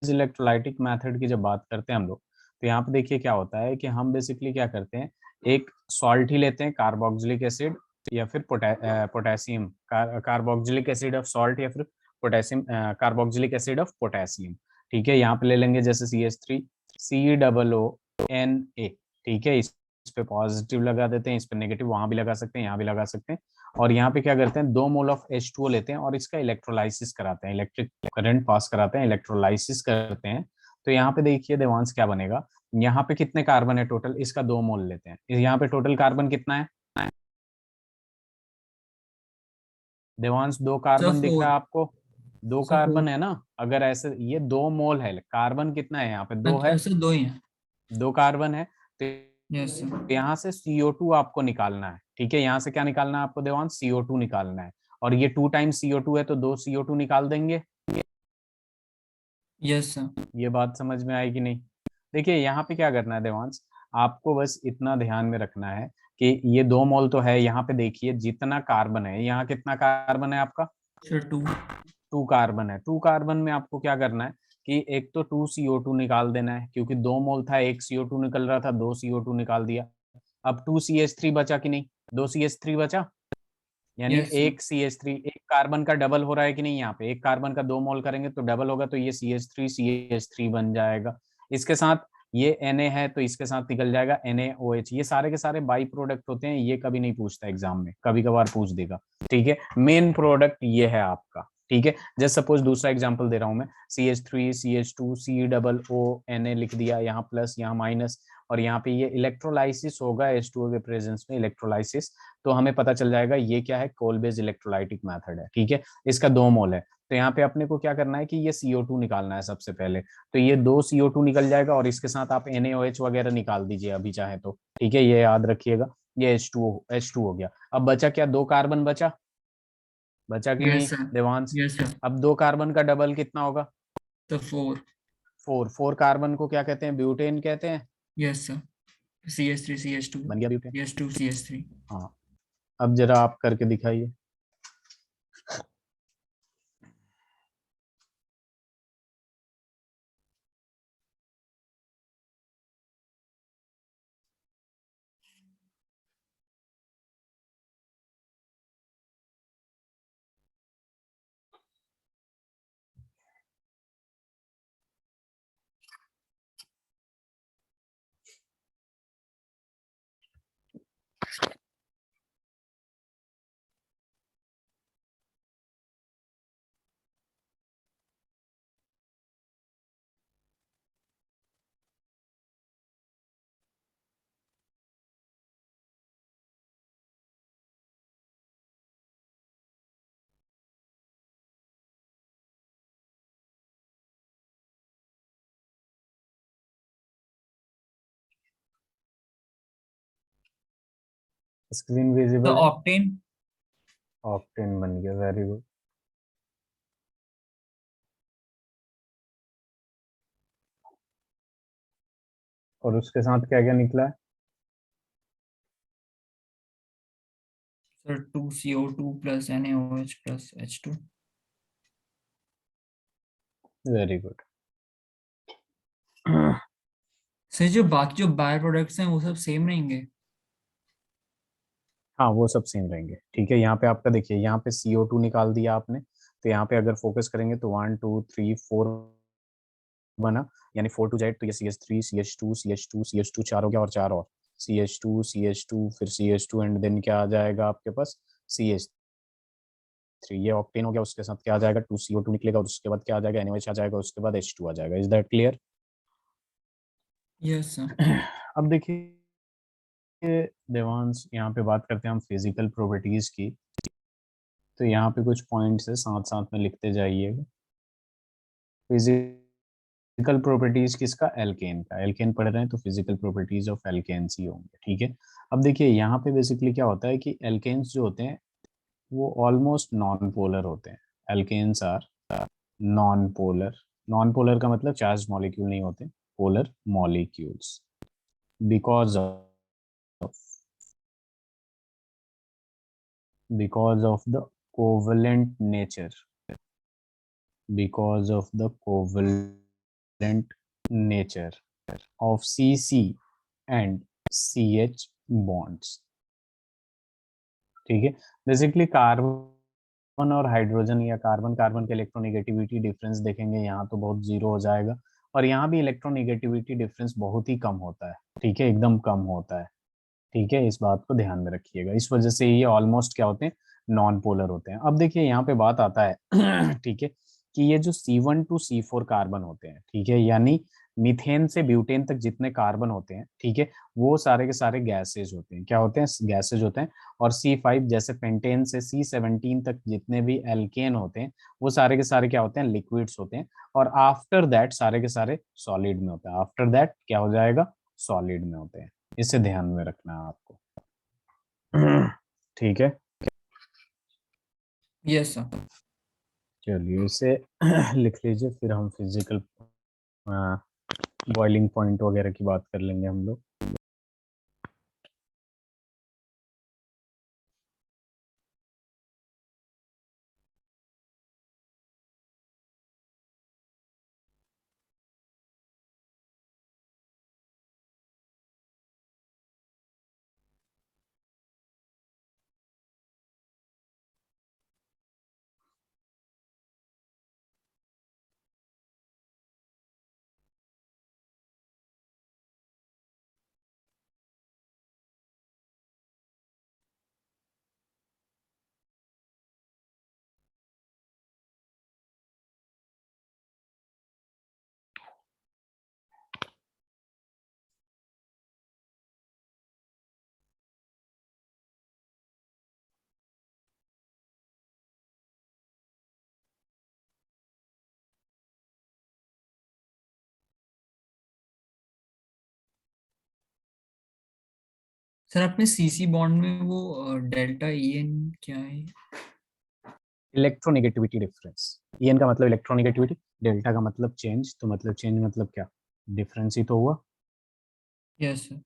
इलेक्ट्रोलाइटिक मेथड की जब बात करते हैं हम लोग, तो यहाँ पे देखिए क्या होता है कि हम बेसिकली क्या करते हैं, एक सॉल्ट ही लेते हैं, कार्बोक्सिलिक एसिड या फिर potassium, carboxylic acid of salt या फिर potassium, carboxylic acid of potassium. ठीक है, यहाँ पे ले लेंगे जैसे CH3COO NA। ठीक है, इस पे पॉजिटिव लगा देते हैं, इस पे नेगेटिव, वहां भी लगा सकते हैं, यहाँ भी लगा सकते हैं। और यहाँ पे क्या करते हैं, 2 मोल ऑफ H2O लेते हैं और इसका इलेक्ट्रोलाइसिस कराते हैं, इलेक्ट्रिक करंट पास कराते हैं, इलेक्ट्रोलाइसिस करते हैं। तो यहाँ पे देखिए देवांश क्या बनेगा, यहाँ पे कितने कार्बन है टोटल, इसका 2 मोल लेते हैं, यहाँ पे टोटल कार्बन कितना है देवांश, 2 सर कार्बन दिख रहा फोर। है आपको, 2 सर फोर। कार्बन है ना। अगर ऐसे ये 2 मोल है, कार्बन कितना है यहाँ पे, 2 है, सर दो ही हैं। 2 कार्बन है। तो यस सर। यहाँ से CO2 आपको निकालना है। ठीक है, यहाँ से क्या निकालना है आपको देवांश, CO2 निकालना है। और ये 2 टाइम्स CO2 है तो 2 CO2 निकाल देंगे। Yes sir. ये बात समझ में आई कि नहीं। देखिए यहाँ पे क्या करना है देवांश, आपको बस इतना ध्यान में रखना है कि ये 2 मोल तो है, यहाँ पे देखिए जितना कार्बन है, यहाँ कितना कार्बन है आपका, सर टू। 2 कार्बन है। 2 कार्बन में आपको क्या करना है कि एक तो 2 CO2 निकाल देना है, क्योंकि 2 मोल था, 1 CO2 निकल रहा था, 2 CO2 निकाल दिया। अब 2 CH3 बचा कि नहीं, 2 CH3 बचा, यानी यस सर। एक CH3, एक कार्बन का डबल हो रहा है कि नहीं, यहाँ पे एक कार्बन का 2 मोल करेंगे तो डबल होगा, तो ये CH3 बन जाएगा। इसके साथ ये Na है तो इसके साथ निकल जाएगा NaOH। ये सारे के सारे बाई प्रोडक्ट होते हैं, ये कभी नहीं पूछता एग्जाम में, कभी कभार पूछ देगा। ठीक है, मेन प्रोडक्ट ये है आपका। ठीक है, जैसे सपोज दूसरा एग्जांपल दे रहा हूं मैं, CH3 CH2 COO Na लिख दिया, यहाँ प्लस यहाँ माइनस, और यहाँ पे ये इलेक्ट्रोलाइसिस होगा H2O के प्रेजेंस में, इलेक्ट्रोलाइसिस। तो हमें पता चल जाएगा ये क्या है, कोलबेज इलेक्ट्रोलाइटिक मेथड है। ठीक है, इसका 2 मोल है, तो यहाँ पे अपने को क्या करना है कि ये CO2 निकालना है सबसे पहले। तो ये 2 CO2 निकल जाएगा और इसके साथ आप NaOH वगैरह निकाल दीजिए अभी चाहे तो। ठीक है, ये याद रखिएगा, ये H2 हो गया। अब बचा क्या, 2 कार्बन बचा, बचा कि नहीं yes sir. Devansh. Yes sir. अब 2 कार्बन का डबल कितना होगा, तो फोर। 4 कार्बन को क्या कहते हैं, ब्यूटेन कहते हैं। Yes sir. CH3 CH2। बन गया ब्यूटेन। CH2 CH3। हाँ, अब जरा आप करके दिखाइए। स्क्रीन तो विजिबल है, ऑक्टेन। ऑक्टेन बन गया, वेरी गुड। और उसके साथ क्या क्या निकला है, sir 2CO2 plus NaOH plus H2। Very good. Sir जो बाकी जो बाय प्रोडक्ट्स हैं वो सब सेम रहेंगे। हाँ वो सब सेम रहेंगे। ठीक है, यहाँ पे आपका देखिए, यहाँ पे CO2 निकाल दिया आपने, तो यहाँ पे अगर फोकस करेंगे तो 1 2 3 4 बना, यानी 4 to Z, तो ये CH3 CH2 CH2 CH2 4 हो गया, और 4 और CH2 फिर CH2 एंड देन क्या आ जाएगा आपके पास, CH3। ये ऑक्टेन हो गया, उसके साथ क्या आ जाएगा, 2 CO2 निकलेगा, और उसके बाद क्या आ जाएगा, NaOH आ जाएगा, उसके बाद H2 आ जाएगा। Is that clear. Yes sir. अब देखिए देवांश, यहाँ पे बात करते हैं हम फिजिकल प्रॉपर्टीज की। तो यहाँ पे कुछ पॉइंट्स है, साथ साथ में लिखते जाइएगा। फिजिकल प्रॉपर्टीज किसका? एल्केन का। एल्केन पढ़ रहे हैं तो फिजिकल प्रॉपर्टीज ऑफ एल्केन्स ही होंगे, ठीक है। अब देखिए यहाँ पे बेसिकली क्या होता है कि एल्केन्स जो होते हैं वो ऑलमोस्ट नॉन पोलर होते हैं। Alkanes are non polar. Non polar का मतलब चार्ज मॉलिक्यूल नहीं होते, polar molecules, because of the covalent nature, because of the covalent nature of CC and CH bonds, ठीक है। बेसिकली कार्बन और हाइड्रोजन या कार्बन कार्बन के इलेक्ट्रोनेगेटिविटी डिफरेंस देखेंगे, यहाँ तो बहुत जीरो हो जाएगा, और यहाँ भी इलेक्ट्रोनेगेटिविटी डिफरेंस बहुत ही कम होता है, ठीक है, एकदम कम होता है, ठीक है। इस बात को ध्यान में रखिएगा, इस वजह से ये ऑलमोस्ट क्या होते हैं? नॉन पोलर होते हैं। अब देखिए यहाँ पे बात आता है ठीक है, कि ये जो C1 to C4 कार्बन होते हैं, ठीक है, यानी मीथेन से ब्यूटेन तक जितने कार्बन होते हैं, ठीक है, वो सारे के सारे गैसेज होते हैं। क्या होते हैं? गैसेज होते हैं। और C5 जैसे पेंटेन से C17 तक जितने भी एल्केन होते हैं, वो सारे के सारे क्या होते हैं? लिक्विड्स होते हैं। और आफ्टर दैट सारे के सारे सॉलिड में होते हैं। आफ्टर दैट क्या हो जाएगा? सॉलिड में होते हैं। इसे ध्यान में रखना है आपको, ठीक है। Yes sir. चलिए इसे लिख लीजिए, फिर हम फिजिकल बॉइलिंग पॉइंट वगैरह की बात कर लेंगे हम लोग। सर अपने सीसी बॉन्ड में वो डेल्टा ई एन क्या है? Electronegativity difference. EN का मतलब इलेक्ट्रोनेगेटिविटी, डेल्टा का मतलब चेंज। तो मतलब चेंज मतलब क्या? डिफरेंस ही तो हुआ। Yes sir.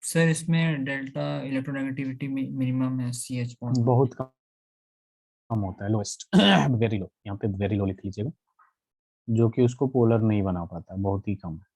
सर इसमें डेल्टा इलेक्ट्रोनेगेटिविटी मिनिमम है सी एच बॉन्ड में। बहुत कम होता है, लोएस्ट वेरी लो, यहाँ पे वेरी लो लिख लीजिएगा, जो कि उसको पोलर नहीं बना पाता, बहुत ही कम है।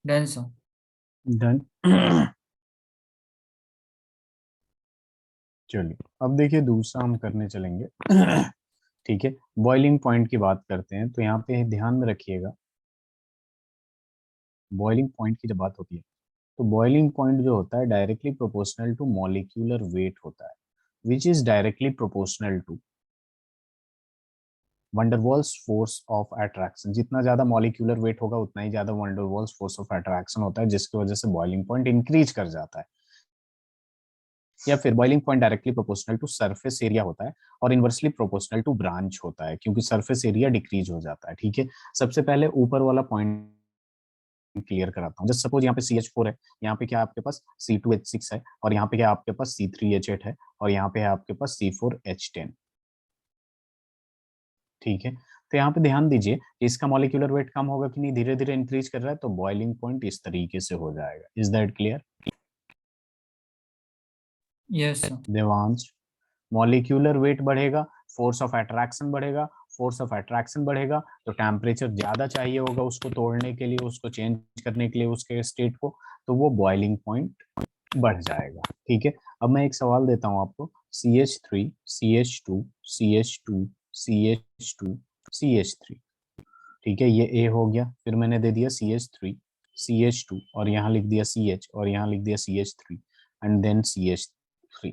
Done sir. डन। चलिए अब देखिए दूसरा हम करने चलेंगे। ठीक है, बॉइलिंग पॉइंट की बात करते हैं, तो यहाँ पे ध्यान में रखिएगा, बॉइलिंग पॉइंट की जब बात होती है, तो बॉइलिंग पॉइंट जो होता है directly proportional to molecular weight होता है, which is directly proportional to van der Waals force of attraction. जितना ज्यादा मॉलिक्यूलर वेट होगा उतना ही ज्यादा वंडरवॉल्स फोर्स ऑफ अट्रैक्शन होता है, जिसकी वजह से बॉइलिंग पॉइंट इंक्रीज कर जाता है। या फिर boiling point directly proportional to surface area होता है, और इनवर्सली प्रोपोर्शनल टू ब्रांच होता है, क्योंकि सरफेस एरिया डिक्रीज हो जाता है, ठीक है। सबसे पहले ऊपर वाला पॉइंट क्लियर कराता हूँ। जैसे सपोज यहाँ पे CH4 है, यहाँ पे क्या है आपके पास? C2H6 है, और यहाँ पे क्या आपके पास? C3H8 है, और यहाँ पे है आपके पास C4H10, ठीक है। तो यहाँ पे ध्यान दीजिए कि इसका मॉलिक्यूलर वेट कम होगा कि नहीं, धीरे धीरे इंक्रीज कर रहा है, तो बॉइलिंग पॉइंट इस तरीके से हो जाएगा। Is that clear? Yes sir. Devansh, molecular weight बढ़ेगा, फोर्स ऑफ अट्रैक्शन बढ़ेगा, फोर्स ऑफ अट्रैक्शन बढ़ेगा तो टेम्परेचर ज्यादा चाहिए होगा उसको तोड़ने के लिए, उसको चेंज करने के लिए उसके स्टेट को, तो वो बॉइलिंग पॉइंट बढ़ जाएगा। ठीक है, अब मैं एक सवाल देता हूँ आपको, CH3 CH2 CH2 CH2 CH3, ठीक है, ये A हो गया, फिर मैंने दे दिया CH3 CH2 और यहाँ लिख दिया CH और यहाँ लिख दिया CH3 एंड देन CH3,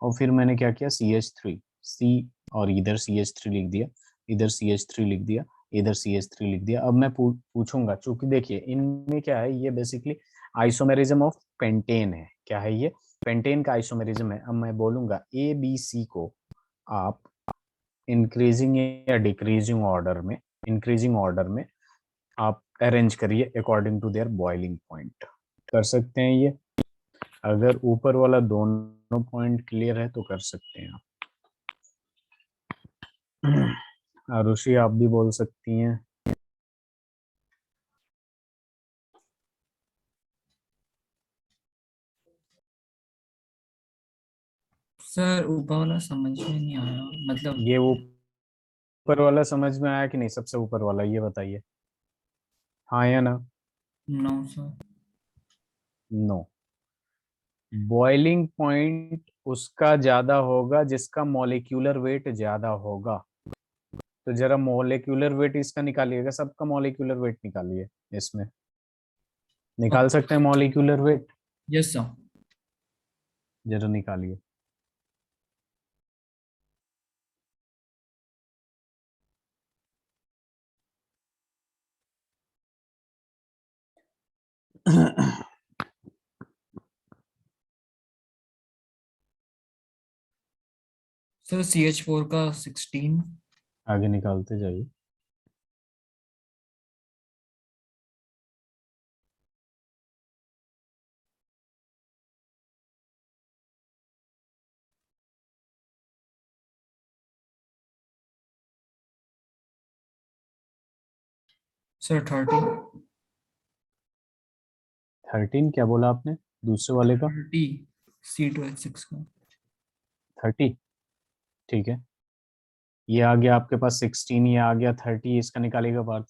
और फिर मैंने क्या किया CH3 C और इधर CH3 लिख दिया, इधर CH3 लिख दिया, इधर CH3 लिख दिया। अब मैं पूछूंगा, चूंकि देखिए इनमें क्या है, ये बेसिकली आइसोमेरिज्म ऑफ पेंटेन है। क्या है ये? पेंटेन का आइसोमेरिज्म है। अब मैं बोलूंगा ABC को आप इंक्रीजिंग या डिक्रीजिंग ऑर्डर में, इंक्रीजिंग ऑर्डर में आप अरेंज करिए according to their boiling point. कर सकते हैं ये? अगर ऊपर वाला दोनों पॉइंट क्लियर है तो कर सकते हैं आप। आरुषि आप भी बोल सकती हैं। सर ऊपर वाला समझ में नहीं आया, मतलब। ये ऊपर वाला समझ में आया कि नहीं? सबसे ऊपर वाला ये बताइए, हाँ या ना? No sir. No. Boiling point उसका ज्यादा होगा जिसका मॉलिक्यूलर वेट ज्यादा होगा। तो जरा मॉलिक्यूलर वेट इसका निकालिएगा, सबका मॉलिक्यूलर वेट निकालिए, इसमें निकाल सकते हैं मॉलिक्यूलर वेट? Yes sir. जरा निकालिए। सर CH4 का 16। आगे निकालते जाइए। सर 30। 13 क्या बोला आपने दूसरे वाले का? 30 C2H6 का। 30, ठीक है। ये आ गया आपके पास 16, ये आ गया 30, इसका निकालेगा बार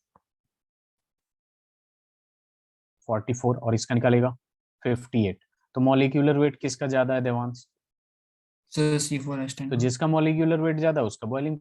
44 और इसका निकालेगा 58। तो मॉलिक्यूलर वेट किसका ज्यादा है देवांश? सर C4H10 तो का। जिसका मॉलिक्यूलर वेट ज्यादा उसका बॉइलिंग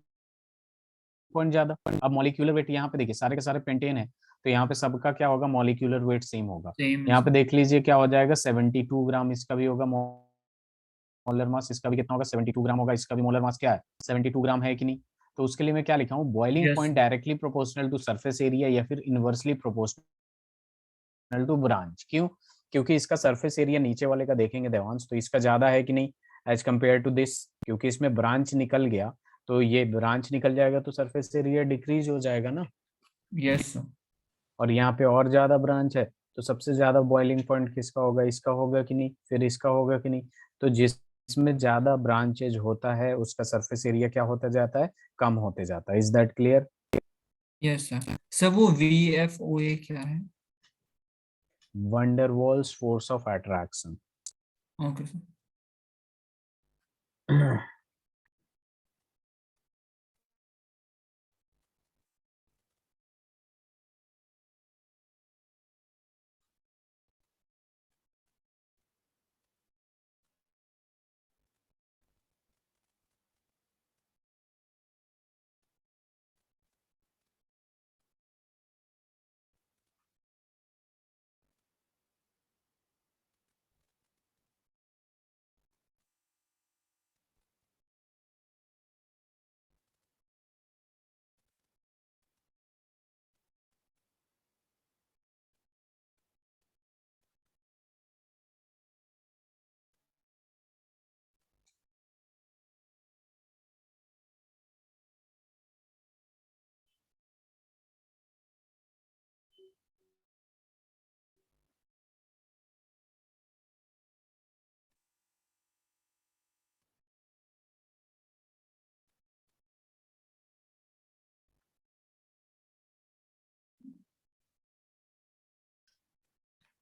पॉइंट ज्यादा। अब मॉलिक्यूलर वेट यहाँ पे देखिए, सारे के सारे पेंटेन है, तो यहाँ पे सबका क्या होगा, मॉलिक्यूलर वेट सेम होगा। सेम है यहाँ पे सर। देख लीजिए क्या हो जाएगा, 72 ग्राम इसका भी होगा मोलर मास, इसका भी कितना होगा, 72 ग्राम होगा, इसका भी मोलर मास क्या है, 72 ग्राम है कि नहीं? तो उसके लिए मैं क्या लिखा हूँ, boiling yes point sir. Directly proportional to surface area या फिर इनवर्सली प्रोपोर्शनल टू ब्रांच। क्यों? क्योंकि इसका सरफेस एरिया नीचे वाले का देखेंगे देवांश, तो इसका ज्यादा है कि नहीं एज कंपेयर टू दिस, क्योंकि इसमें ब्रांच निकल गया, तो ये ब्रांच निकल जाएगा तो सरफेस एरिया डिक्रीज हो जाएगा ना। Yes sir. और यहाँ पे और ज्यादा ब्रांच है, तो सबसे ज्यादा बॉइलिंग पॉइंट किसका होगा, इसका होगा कि नहीं, फिर इसका होगा कि नहीं? तो जिसमें ज्यादा ब्रांचेज होता है उसका सरफेस एरिया क्या होता जाता है, कम होते जाता है। Is that clear? Yes sir. Sir वो VFOA क्या है? Van der Waals force of attraction. Okay sir.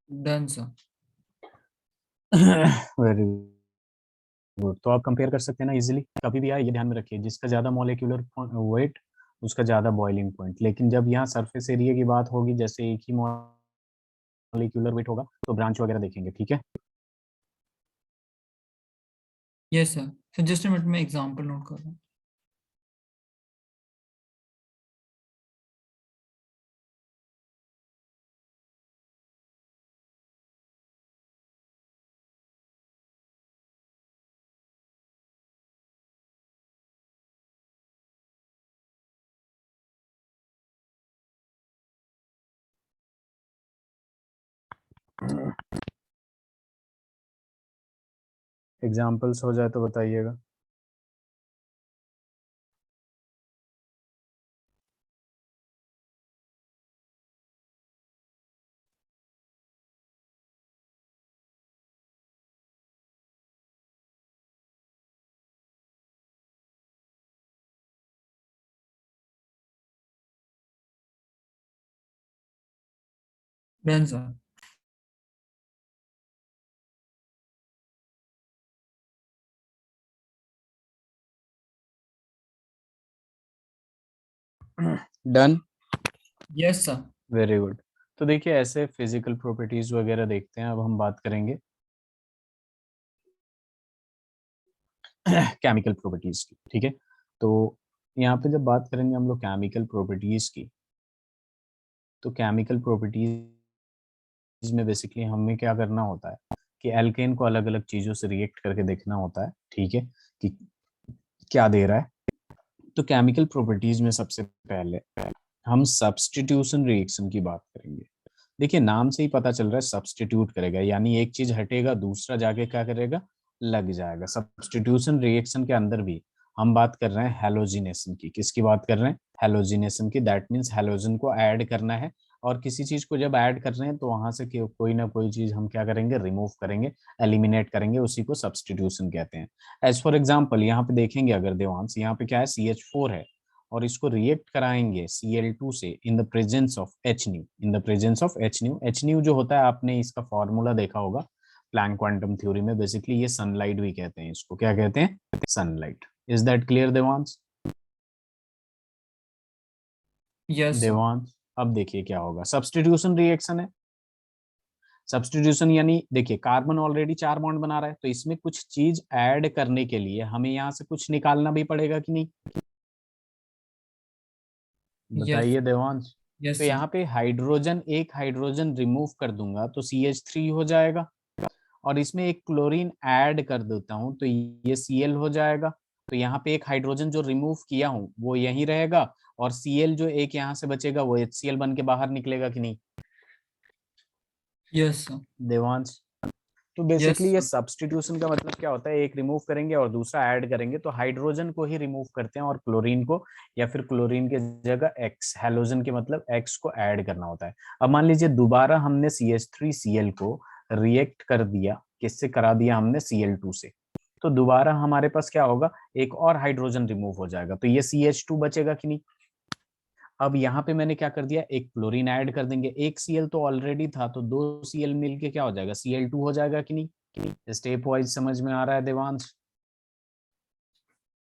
Done sir. Very good, तो आप कंपेयर कर सकते हैं ना इजीली, कभी भी आए ये ध्यान में रखिए, जिसका ज्यादा मॉलिक्यूलर वेट उसका ज्यादा बॉइलिंग पॉइंट। लेकिन जब यहाँ सरफेस एरिया की बात होगी, जैसे एक ही मॉलिक्यूलर वेट होगा तो ब्रांच वगैरह देखेंगे, ठीक है। Yes sir. Sir just a minute में एग्जांपल नोट कर रहा हूँ। एग्जाम्पल्स हो जाए तो बताइएगा। Done sir. Done, yes sir. Very good. तो देखिए ऐसे फिजिकल प्रॉपर्टीज वगैरह देखते हैं, अब हम बात करेंगे केमिकल प्रॉपर्टीज की, ठीक है। तो यहाँ पे जब बात करेंगे हम लोग केमिकल प्रॉपर्टीज की, तो केमिकल प्रॉपर्टीज में बेसिकली हमें क्या करना होता है कि एल्केन को अलग अलग चीजों से रिएक्ट करके देखना होता है, ठीक है, कि क्या दे रहा है। तो केमिकल प्रॉपर्टीज में सबसे पहले हम सब्स्टिट्यूशन रिएक्शन की बात करेंगे। देखिए नाम से ही पता चल रहा है सब्स्टिट्यूट करेगा, यानी एक चीज हटेगा दूसरा जाके क्या करेगा, लग जाएगा। सब्स्टिट्यूशन रिएक्शन के अंदर भी हम बात कर रहे हैं हैलोजिनेशन की। किसकी बात कर रहे हैं, हैलोजिनेशन की। दैट मीन्स हैलोजन को ऐड करना है, और किसी चीज को जब ऐड कर रहे हैं तो वहां से कोई ना कोई चीज हम क्या करेंगे, रिमूव करेंगे, एलिमिनेट करेंगे, उसी को सब्स्टिट्यूशन कहते हैं। एज फॉर एग्जाम्पल यहाँ पे देखेंगे अगर देवांश, यहाँ पे क्या है, CH4 है, और इसको रिएक्ट कराएंगे Cl2 से इन the presence of Hν, in the presence of Hν। Hν जो होता है आपने इसका फॉर्मूला देखा होगा प्लैंक क्वांटम थ्योरी में, बेसिकली ये सनलाइट भी कहते हैं इसको, क्या कहते हैं, sunlight. Is that clear Devansh? Yes sir. Devansh अब देखिए क्या होगा, सब्स्टिट्यूशन रिएक्शन है। सब्स्टिट्यूशन यानी देखिए कार्बन ऑलरेडी 4 बॉन्ड बना रहा है, तो इसमें कुछ चीज ऐड करने के लिए हमें यहाँ से कुछ निकालना भी पड़ेगा कि नहीं, यस। बताइए देवांश। तो यस सर। यहाँ पे हाइड्रोजन, एक हाइड्रोजन रिमूव कर दूंगा तो CH3 हो जाएगा, और इसमें एक क्लोरीन ऐड कर देता हूं तो ये Cl हो जाएगा। तो यहाँ पे एक हाइड्रोजन जो रिमूव किया हूं वो यहीं रहेगा, और Cl जो एक यहाँ से बचेगा वो HCl बन के बाहर निकलेगा कि नहीं, यस सर। देवांश। तो यस बेसिकली ये सर। सब्स्टिट्यूशन का मतलब क्या होता है, एक रिमूव करेंगे और दूसरा ऐड करेंगे, तो हाइड्रोजन को ही रिमूव करते हैं और क्लोरीन को, या फिर क्लोरीन के जगह एक्स, हैलोजन के मतलब एक्स को ऐड करना होता है। अब मान लीजिए दोबारा हमने CH3Cl को रिएक्ट कर दिया, किससे करा दिया हमने, Cl2 से, तो दोबारा हमारे पास क्या होगा, एक और हाइड्रोजन रिमूव हो जाएगा, तो ये CH2 बचेगा कि नहीं। अब यहाँ पे मैंने क्या कर दिया, एक क्लोरीन ऐड कर देंगे, एक Cl तो ऑलरेडी था, तो 2 Cl मिलके क्या हो जाएगा, Cl2 हो जाएगा कि नहीं। स्टेप वाइज समझ में आ रहा है देवांश?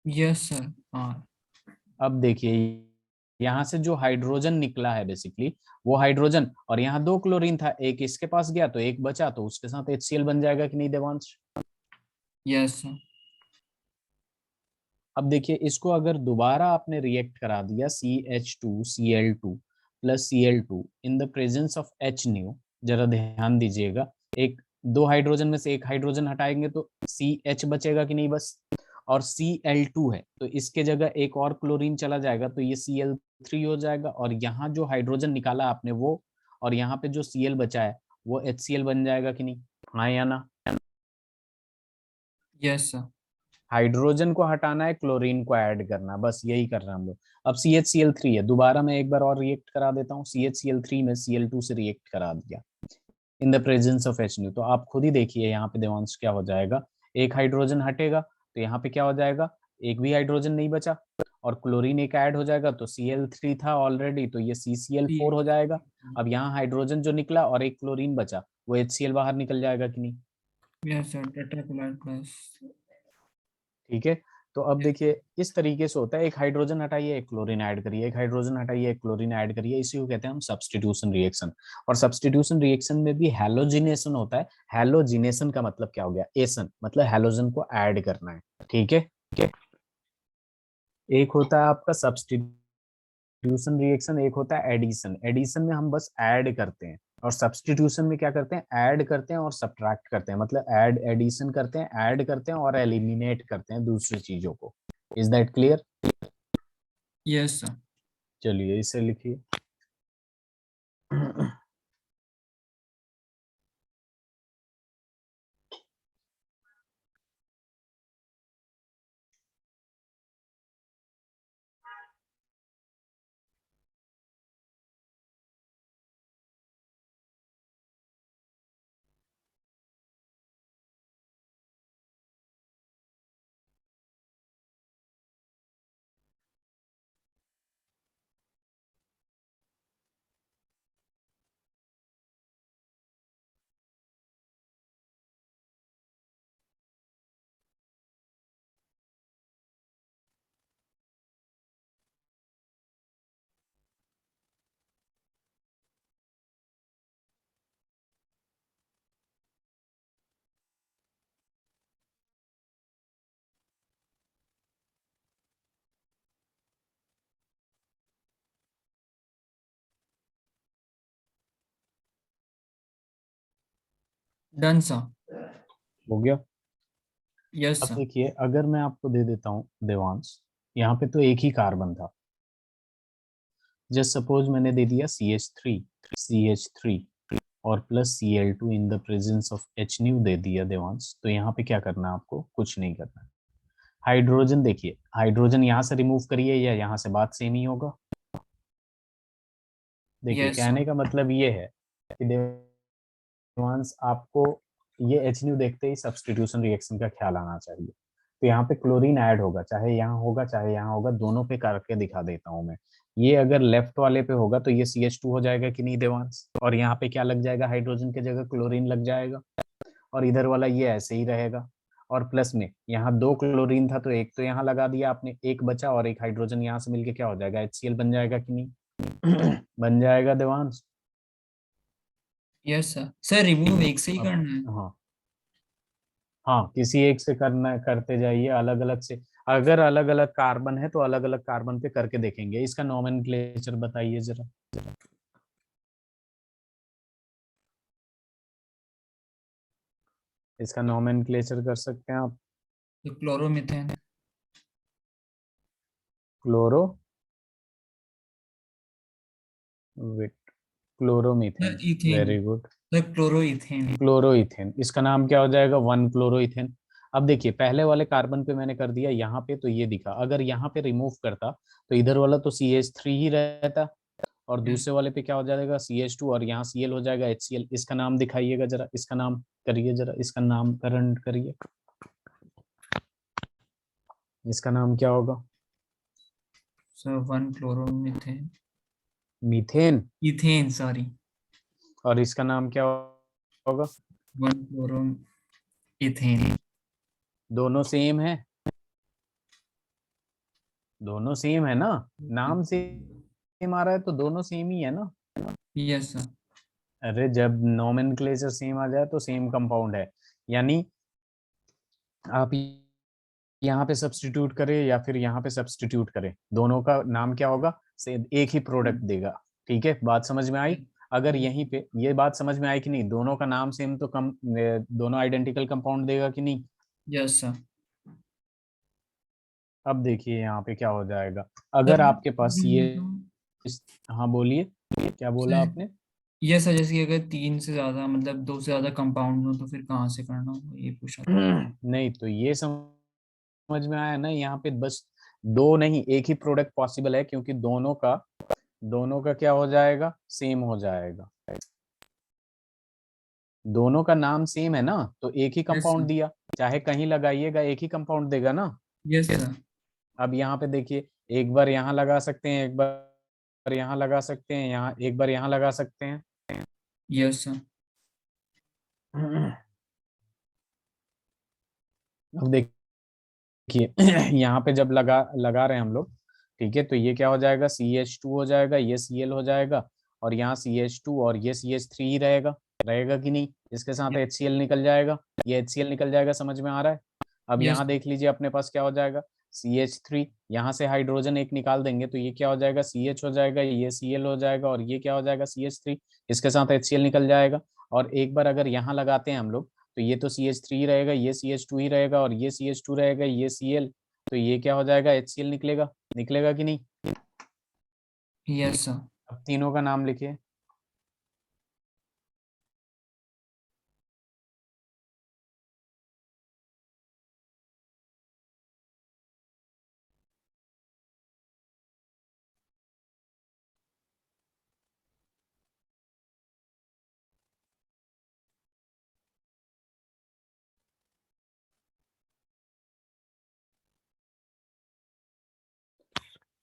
Yes sir. हाँ। अब देखिए यहाँ से जो हाइड्रोजन निकला है बेसिकली, वो हाइड्रोजन, और यहाँ 2 क्लोरीन था, एक इसके पास गया तो एक बचा, तो उसके साथ HCl बन जाएगा कि नहीं देवांश। Yes sir. अब देखिए इसको अगर दोबारा आपने रिएक्ट करा दिया CH2Cl2 plus Cl2 in the presence of Hν, जरा ध्यान दीजिएगा, एक, 2 हाइड्रोजन में से एक हाइड्रोजन हटाएंगे तो CH बचेगा कि नहीं बस, और Cl2 है तो इसके जगह एक और क्लोरीन चला जाएगा तो ये Cl3 हो जाएगा, और यहाँ जो हाइड्रोजन निकाला आपने वो, और यहाँ पे जो Cl बचा है वो HCl बन जाएगा कि नहीं, हाँ या ना। Yes sir. हाइड्रोजन को हटाना है, क्लोरीन को ऐड करना, बस यही कर रहे हैं हम लोग। अब CHCl3 है, दोबारा मैं एक बार और रिएक्ट करा देता हूँ, CHCl3 में Cl2 से रिएक्ट करा दिया इन द प्रेजेंस ऑफ Hν, तो आप खुद ही देखिए यहाँ पे देवांश क्या हो जाएगा, एक हाइड्रोजन हटेगा तो यहाँ पे क्या हो जाएगा, एक भी हाइड्रोजन नहीं बचा, और क्लोरीन एक ऐड हो जाएगा, तो Cl3 था ऑलरेडी तो ये CCl4 हो जाएगा। अब यहाँ हाइड्रोजन जो निकला और एक क्लोरीन बचा, वो HCl बाहर निकल जाएगा कि नहीं। Yes sir. Tetrachloride plus. ठीक है। तो अब देखिए इस तरीके से होता है, एक हाइड्रोजन हटाइए एक क्लोरीन ऐड करिए, एक हाइड्रोजन हटाइए एक क्लोरीन ऐड करिए, इसी को कहते हैं हम सब्स्टिट्यूशन रिएक्शन। और सब्स्टिट्यूशन रिएक्शन में भी हैलोजिनेशन होता है। हैलोजिनेशन का मतलब क्या हो गया, एसन, मतलब हैलोजन को ऐड करना है। ठीक है। एक होता है आपका सब्स्टिट्यूशन रिएक्शन, एक होता है एडिशन। एडिशन में हम बस ऐड करते हैं, और सब्स्टिट्यूशन में क्या करते हैं, ऐड करते हैं और सब्ट्रैक्ट करते हैं, मतलब ऐड एडिशन करते हैं, ऐड करते हैं और एलिमिनेट करते हैं दूसरी चीजों को। Is that clear? Yes sir. चलिए इसे लिखिए। Done sir. हो गया। यस अब सर। देखिए अगर मैं आपको दे देता हूँ देवांश, यहाँ पे तो एक ही कार्बन था, जस्ट सपोज मैंने दे दिया CH3 और plus Cl2 in the presence of H nu दे दिया देवांश, तो यहाँ पे क्या करना है आपको, कुछ नहीं करना है। हाइड्रोजन देखिए, हाइड्रोजन यहाँ से रिमूव करिए या यहाँ से, बात सेम ही होगा। देखिए यस सर। कहने का मतलब ये है कि देवांश आपको ये एच न्यू देखते ही सब्स्टिट्यूशन रिएक्शन का ख्याल आना चाहिए। तो यहाँ पे क्लोरीन ऐड होगा, चाहे यहाँ होगा चाहे यहाँ होगा, दोनों पे करके दिखा देता हूँ मैं। ये अगर लेफ्ट वाले पे होगा तो ये CH2 हो जाएगा कि नहीं देवांश, और यहाँ पे क्या लग जाएगा, हाइड्रोजन की जगह क्लोरीन लग जाएगा, और इधर वाला ये ऐसे ही रहेगा। और प्लस में यहाँ दो क्लोरीन था तो एक तो यहाँ लगा दिया आपने, एक बचा, और एक हाइड्रोजन यहाँ से मिलके क्या हो जाएगा, HCl बन जाएगा कि नहीं? बन जाएगा Devansh. Yes sir. Sir remove एक से ही अब करना है? हाँ, हाँ किसी एक से करना, करते जाइए अलग अलग से। अगर अलग अलग कार्बन है तो अलग अलग कार्बन पे करके देखेंगे। इसका नोमेनक्लेचर बताइए जरा। इसका नोमेनक्लेचर कर सकते हैं आप? तो क्लोरोमीथेन। क्लोरो विट chloromethane. Sir ethane. Very good. Sir chloroethane. Chloroethane, इसका नाम क्या हो जाएगा, 1 क्लोरोइथेन। अब देखिए पहले वाले कार्बन पे मैंने कर दिया यहाँ पे, तो ये दिखा, अगर यहाँ पे रिमूव करता तो इधर वाला तो CH3 ही रहता, और यस। दूसरे वाले पे क्या हो जाएगा, CH2, और यहाँ Cl हो जाएगा HCl। इसका नाम दिखाइएगा जरा, इसका नाम करिए जरा, इसका नामकरण करिए, इसका नाम क्या होगा? Sir 1 chloromethane. Methane. Ethane sorry. और इसका नाम क्या होगा? 1 क्लोरो इथेन। दोनों सेम है, दोनों सेम है ना, नाम सेम आ रहा है तो दोनों सेम ही है ना। Yes sir. अरे जब नोमेनक्लेचर सेम आ जाए तो सेम कंपाउंड है, यानी आप यहाँ पे सब्स्टिट्यूट करें या फिर यहाँ पे सब्स्टिट्यूट करें, दोनों का नाम क्या होगा, सेम, एक ही प्रोडक्ट देगा। ठीक है, बात समझ में आई? अगर यहीं पे ये बात समझ में आई कि नहीं, दोनों का नाम सेम तो कम, दोनों आइडेंटिकल कंपाउंड देगा कि नहीं? Yes sir. अब देखिए यहाँ पे क्या हो जाएगा, सर अगर आपके पास ये, मतलब हाँ बोलिए, क्या बोला सर आपने? यस सर, जैसे कि अगर तीन से ज्यादा मतलब दो से ज्यादा कंपाउंड हो तो फिर कहाँ से करना होगा, ये पूछा था। नहीं तो ये समझ में आया ना, यहाँ पे बस दो नहीं एक ही प्रोडक्ट पॉसिबल है, क्योंकि दोनों का क्या हो जाएगा, सेम हो जाएगा। दोनों का नाम सेम है ना, तो एक ही यस कंपाउंड सर। दिया, चाहे कहीं लगाइएगा एक ही कंपाउंड देगा ना। Yes sir. अब यहाँ पे देखिए, एक बार यहाँ लगा सकते हैं, एक बार यहाँ लगा सकते हैं, यहाँ एक बार यहाँ लगा सकते हैं। Yes sir. अब देखिए यहाँ पे जब लगा लगा रहे हैं हम लोग, ठीक है, तो ये क्या हो जाएगा, CH2 हो जाएगा, ये Cl हो जाएगा, और यहाँ CH2 और ये CH3 रहेगा, रहेगा कि नहीं, इसके साथ HCl निकल जाएगा, ये HCl निकल जाएगा, समझ में आ रहा है। अब यस यहाँ देख लीजिए अपने पास क्या हो जाएगा, CH3, यहाँ से हाइड्रोजन एक निकाल देंगे तो ये क्या हो जाएगा, CH हो जाएगा, ये Cl हो जाएगा, और ये क्या हो जाएगा, CH3, इसके साथ HCl निकल जाएगा। और एक बार अगर यहाँ लगाते हैं हम लोग, तो ये तो CH3 रहेगा, ये CH2 ही रहेगा, और ये CH2 रहेगा, ये Cl, तो ये क्या हो जाएगा, HCl निकलेगा, निकलेगा कि नहीं। Yes sir. अब तीनों का नाम लिखिए।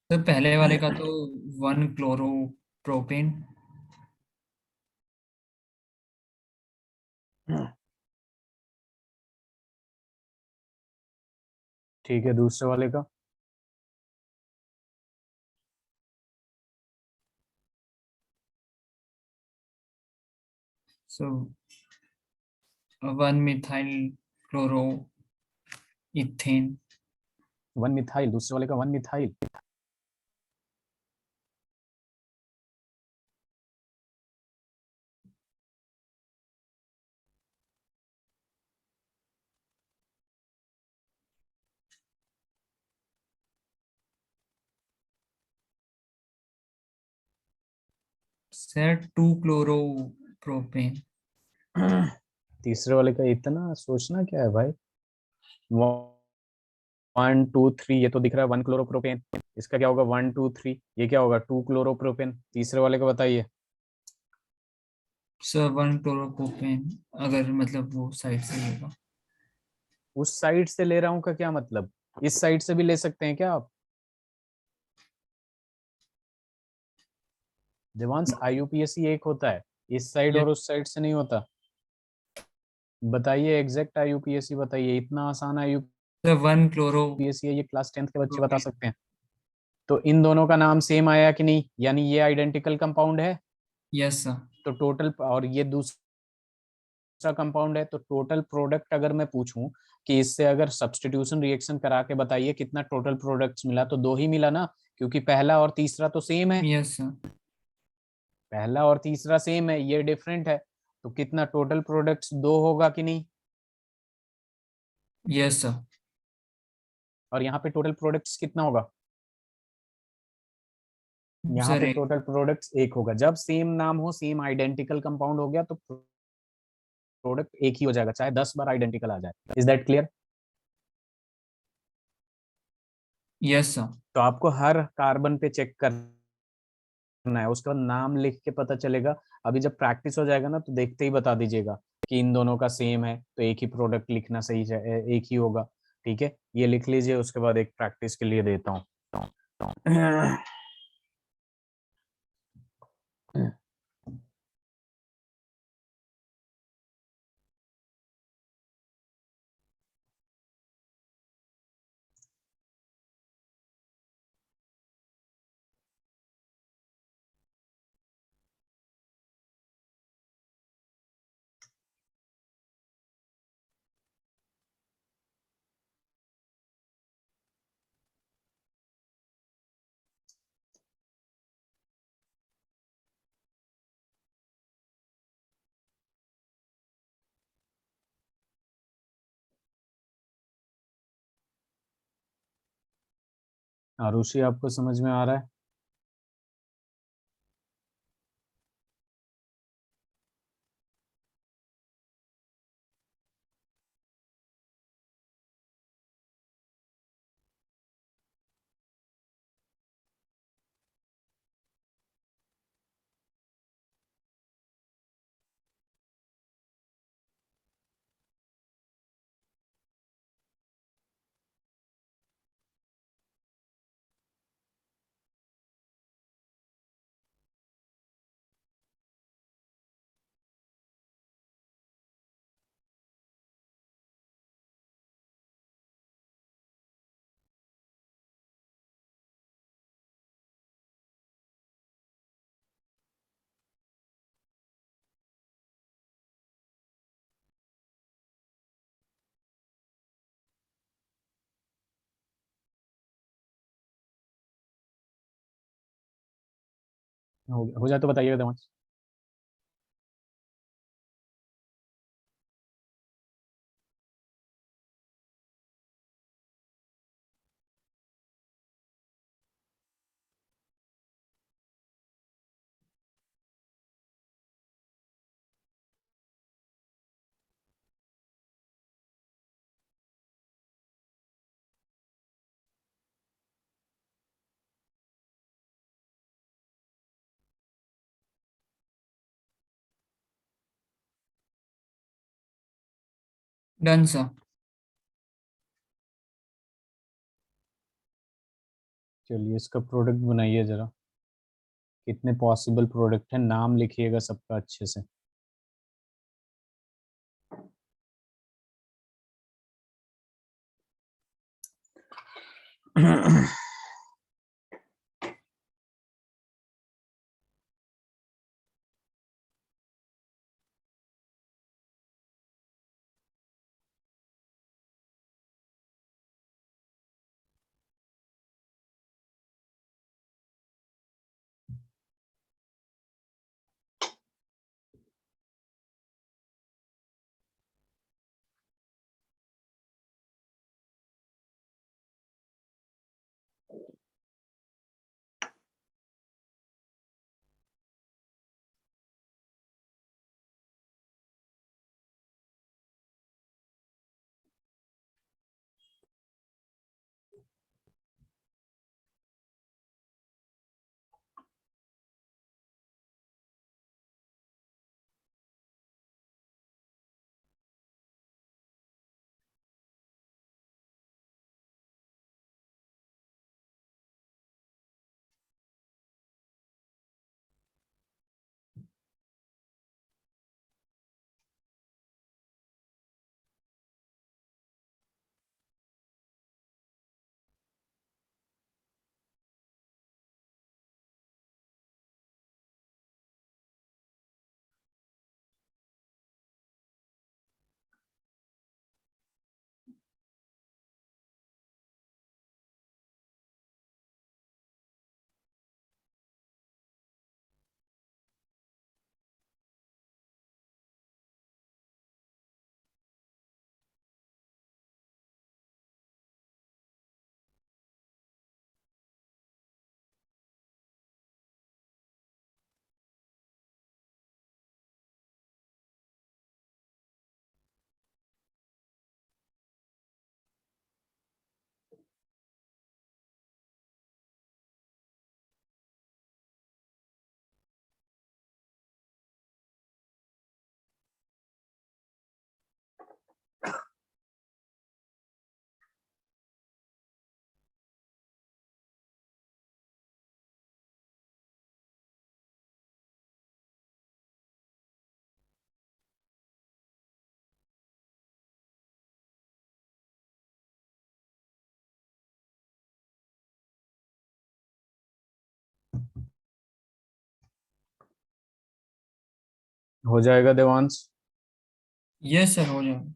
तो पहले वाले का तो 1 क्लोरोप्रोपेन। ठीक है, दूसरे वाले का। सो 1 मिथाइल क्लोरो इथेन। 1 मिथाइल, दूसरे वाले का 1 मिथाइल। Sir 2 chloropropane. तीसरे वाले का इतना सोचना क्या है भाई, 1 2 3, ये तो दिख रहा है 1 क्लोरोप्रोपेन, इसका क्या होगा, 1 2 3, ये क्या होगा, 2 क्लोरोप्रोपेन, तीसरे वाले का बताइए। सर 1 क्लोरोप्रोपेन, अगर मतलब वो साइड से होगा। उस साइड से ले रहा हूँ का क्या मतलब, इस साइड से भी ले सकते हैं क्या आप। देवांश, IUPAC एक होता है, इस साइड ये और उस साइड से नहीं होता। बताइए एग्जैक्ट IUPAC बताइए, इतना आसान सर वन IUPAC है, ये क्लास 10th के बच्चे बता क्लोरोप्रोपेन। सकते हैं। तो इन दोनों का नाम सेम आया कि नहीं, यानी ये आइडेंटिकल कंपाउंड है। Yes sir. तो टोटल, और ये दूसरा कंपाउंड है, तो टोटल प्रोडक्ट अगर मैं पूछूं कि इससे अगर सब्स्टिट्यूशन रिएक्शन करा के बताइए कितना टोटल प्रोडक्ट्स मिला, तो दो ही मिला ना, क्योंकि पहला और तीसरा तो सेम है, यस सर। पहला और तीसरा सेम है, ये डिफरेंट है, तो कितना टोटल प्रोडक्ट्स, दो होगा कि नहीं। Yes sir. और यहाँ पे टोटल प्रोडक्ट्स कितना होगा, यहाँ सर पे एक। टोटल प्रोडक्ट्स एक होगा, जब सेम नाम हो, सेम आइडेंटिकल कंपाउंड हो गया, तो प्रोडक्ट एक ही हो जाएगा, चाहे 10 बार आइडेंटिकल आ जाए। Is that clear. Yes sir. तो आपको हर कार्बन पे चेक करना है, उसका नाम लिख के पता चलेगा। अभी जब प्रैक्टिस हो जाएगा ना, तो देखते ही बता दीजिएगा कि इन दोनों का सेम है, तो एक ही प्रोडक्ट लिखना सही है, एक ही होगा। ठीक है, ये लिख लीजिए, उसके बाद एक प्रैक्टिस के लिए देता हूँ। आरुषि, आपको समझ में आ रहा है। हो जाए तो बताइएगा देवांश। Done sir. चलिए इसका प्रोडक्ट बनाइए जरा। कितने पॉसिबल प्रोडक्ट हैं, नाम लिखिएगा सबका अच्छे से। हो जाएगा देवांश। यस सर, हो जाएगा।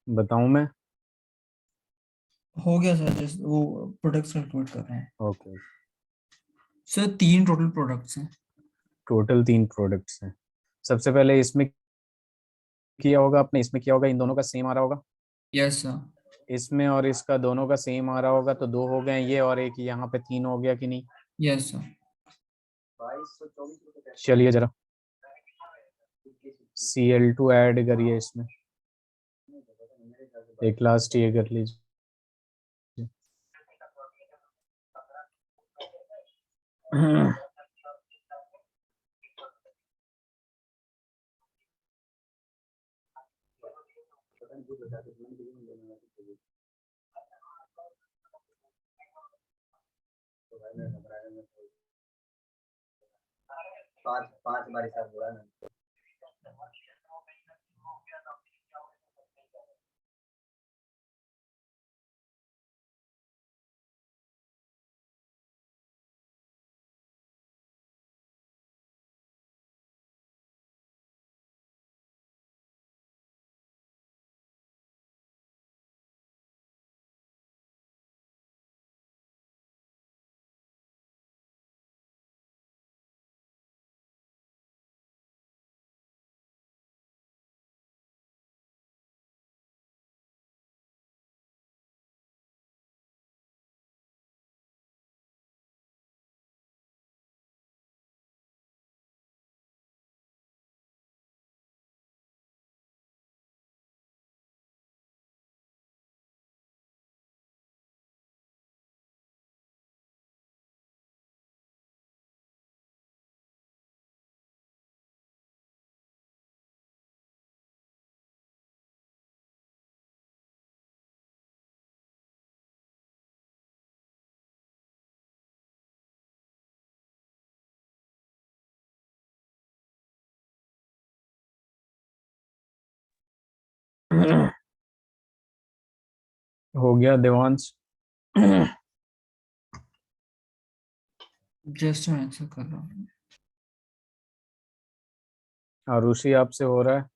बताऊं मैं? हो गया सर, जस्ट वो प्रोडक्ट्स कैलकुलेट कर रहे हैं। ओके। सर 3 टोटल प्रोडक्ट्स हैं। टोटल 3 प्रोडक्ट्स हैं। सबसे पहले इसमें किया होगा आपने, इसमें किया होगा, इन दोनों का सेम आ रहा होगा। Yes sir. इसमें और इसका दोनों का सेम आ रहा होगा, तो 2 हो गए ये, और एक यहाँ पे 3 हो गया कि नहीं। Yes sir. चलिए जरा Cl2 ऐड करिए इसमें, एक लास्ट ये कर लीजिए। हो गया देवांश। जस्ट मैं आंसर कर रहा हूँ। आरुषि आपसे हो रहा है।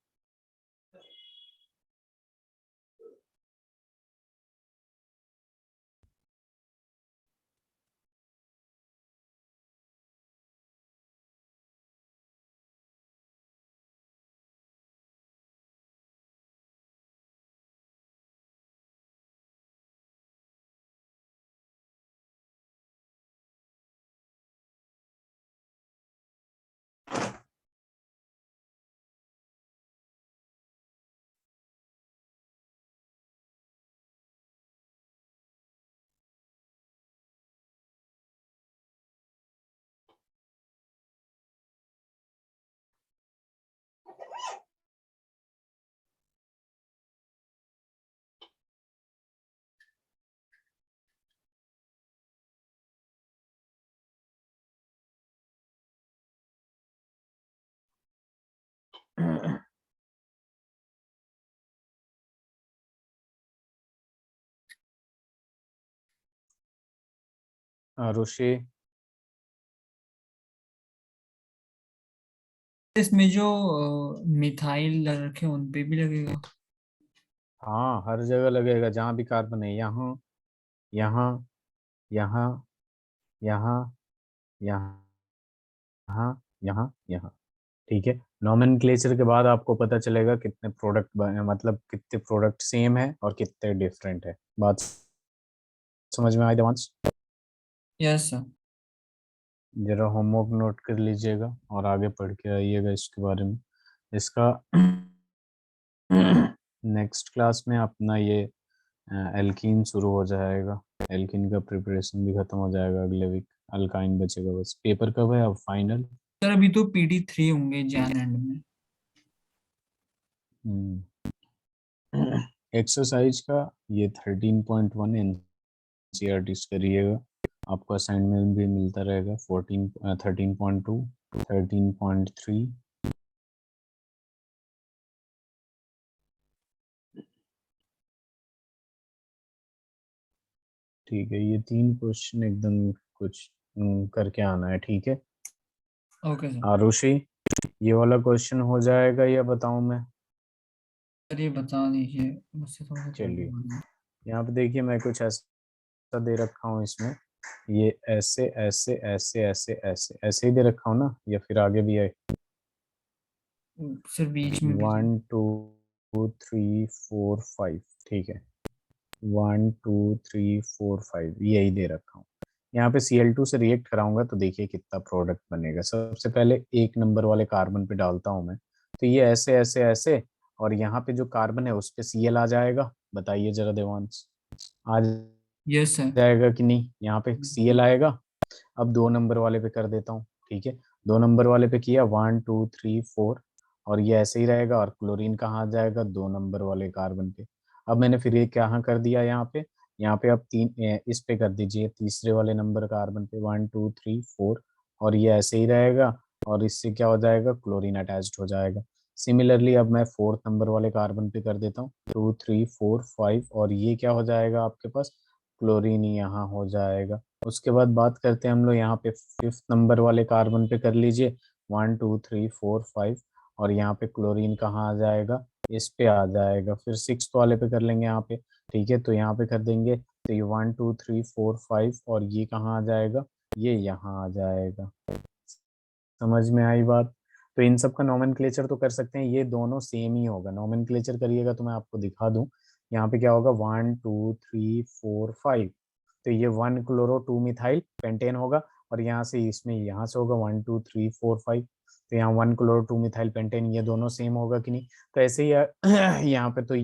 आरुषि, इसमें जो मिथाइल रखे उन पे भी लगेगा। हाँ हर जगह लगेगा जहाँ भी कार्बन है, यहाँ, यहाँ, यहाँ, यहाँ, यहाँ, यहाँ, यहाँ। ठीक है, नॉमेनक्लेचर के बाद आपको पता चलेगा कितने प्रोडक्ट बने, मतलब कितने प्रोडक्ट सेम है और कितने डिफरेंट है। बात समझ में आई देवांश? Yes sir. जरा होमवर्क नोट कर लीजिएगा और आगे पढ़ के आइएगा इसके बारे में। इसका नेक्स्ट क्लास में अपना ये एल्कीन शुरू हो जाएगा। एल्कीन का प्रिपरेशन भी खत्म हो जाएगा अगले वीक। अल्काइन बचेगा बस। पेपर कब है अब फाइनल? सर अभी तो PD3 होंगे जैन एंड में। एक्सरसाइज का ये 13.1 एनसीईआरटी करिएगा। आपको असाइनमेंट भी मिलता रहेगा। 13.2, 13.3। ठीक है, ये 3 क्वेश्चन एकदम कुछ करके आना है, ठीक है। Okay sir. आरुषि, ये वाला क्वेश्चन हो जाएगा या बताऊं मैं? सर ये बता दीजिए, मुझसे थोड़ा सा जल्दी चलिए, बोलिए। यहाँ पे देखिए मैं कुछ ऐसा दे रखा हूँ इसमें। ये ऐसे ऐसे ऐसे ऐसे ऐसे ऐसे ही दे रखा हूँ ना, या फिर आगे भी है? सर बीच में भी। 1 2 3 4 5, ठीक है, 1 2 3 4 5 यही दे रखा हूँ। यहाँ पे Cl2 से रिएक्ट कराऊंगा तो देखिए कितना प्रोडक्ट बनेगा। सबसे पहले एक नंबर वाले कार्बन पे डालता हूँ मैं, तो ये ऐसे ऐसे ऐसे, और यहाँ पे जो कार्बन है उस पे Cl आ जाएगा। बताइए जरा देवांश, आ यस सर। जाएगा कि नहीं? यहाँ पे Cl आएगा। अब 2 नंबर वाले पे कर देता हूँ, ठीक है, 2 नंबर वाले पे किया 1 2 3 4, और ये ऐसे ही रहेगा। और क्लोरीन कहाँ आ जाएगा? 2 नंबर वाले कार्बन पे। अब मैंने फिर ये कहाँ कर दिया यहाँ पे अब इस पे कर दीजिए, तीसरे वाले नंबर कार्बन पे 1 2 3 4, और ये ऐसे ही रहेगा। और इससे क्या हो जाएगा? क्लोरीन अटैच्ड हो जाएगा। सिमिलरली अब मैं 4th नंबर वाले कार्बन पे कर देता हूँ 2 3 4 5, और ये क्या हो जाएगा आपके पास? क्लोरीन यहाँ हो जाएगा। उसके बाद बात करते हैं हम लोग यहाँ पे 5th नंबर वाले कार्बन पे कर लीजिए 1 2 3 4 5, और यहाँ पे क्लोरीन कहाँ आ जाएगा? इस पे आ जाएगा। फिर 6th वाले पे कर लेंगे यहाँ पे, ठीक है, तो यहाँ पे कर देंगे, तो ये 1 2 3 4 5, और ये कहाँ आ जाएगा? ये यहाँ आ जाएगा। समझ में आई बात? तो इन सब का नोमेनक्लेचर तो कर सकते हैं, ये दोनों सेम ही होगा। नोमेनक्लेचर करिएगा तो मैं आपको दिखा दूं। यहाँ पे क्या होगा? 1 2 3 4 5, तो ये 1 क्लोरो 2 मिथाइल पेंटेन होगा। और यहाँ से इसमें यहाँ से होगा 1 2 3 4 5, तो यहाँ 1 क्लोरो 2 मिथाइल पेंटेन, ये दोनों सेम होगा कि नहीं? तो ऐसे ही यहाँ पे तो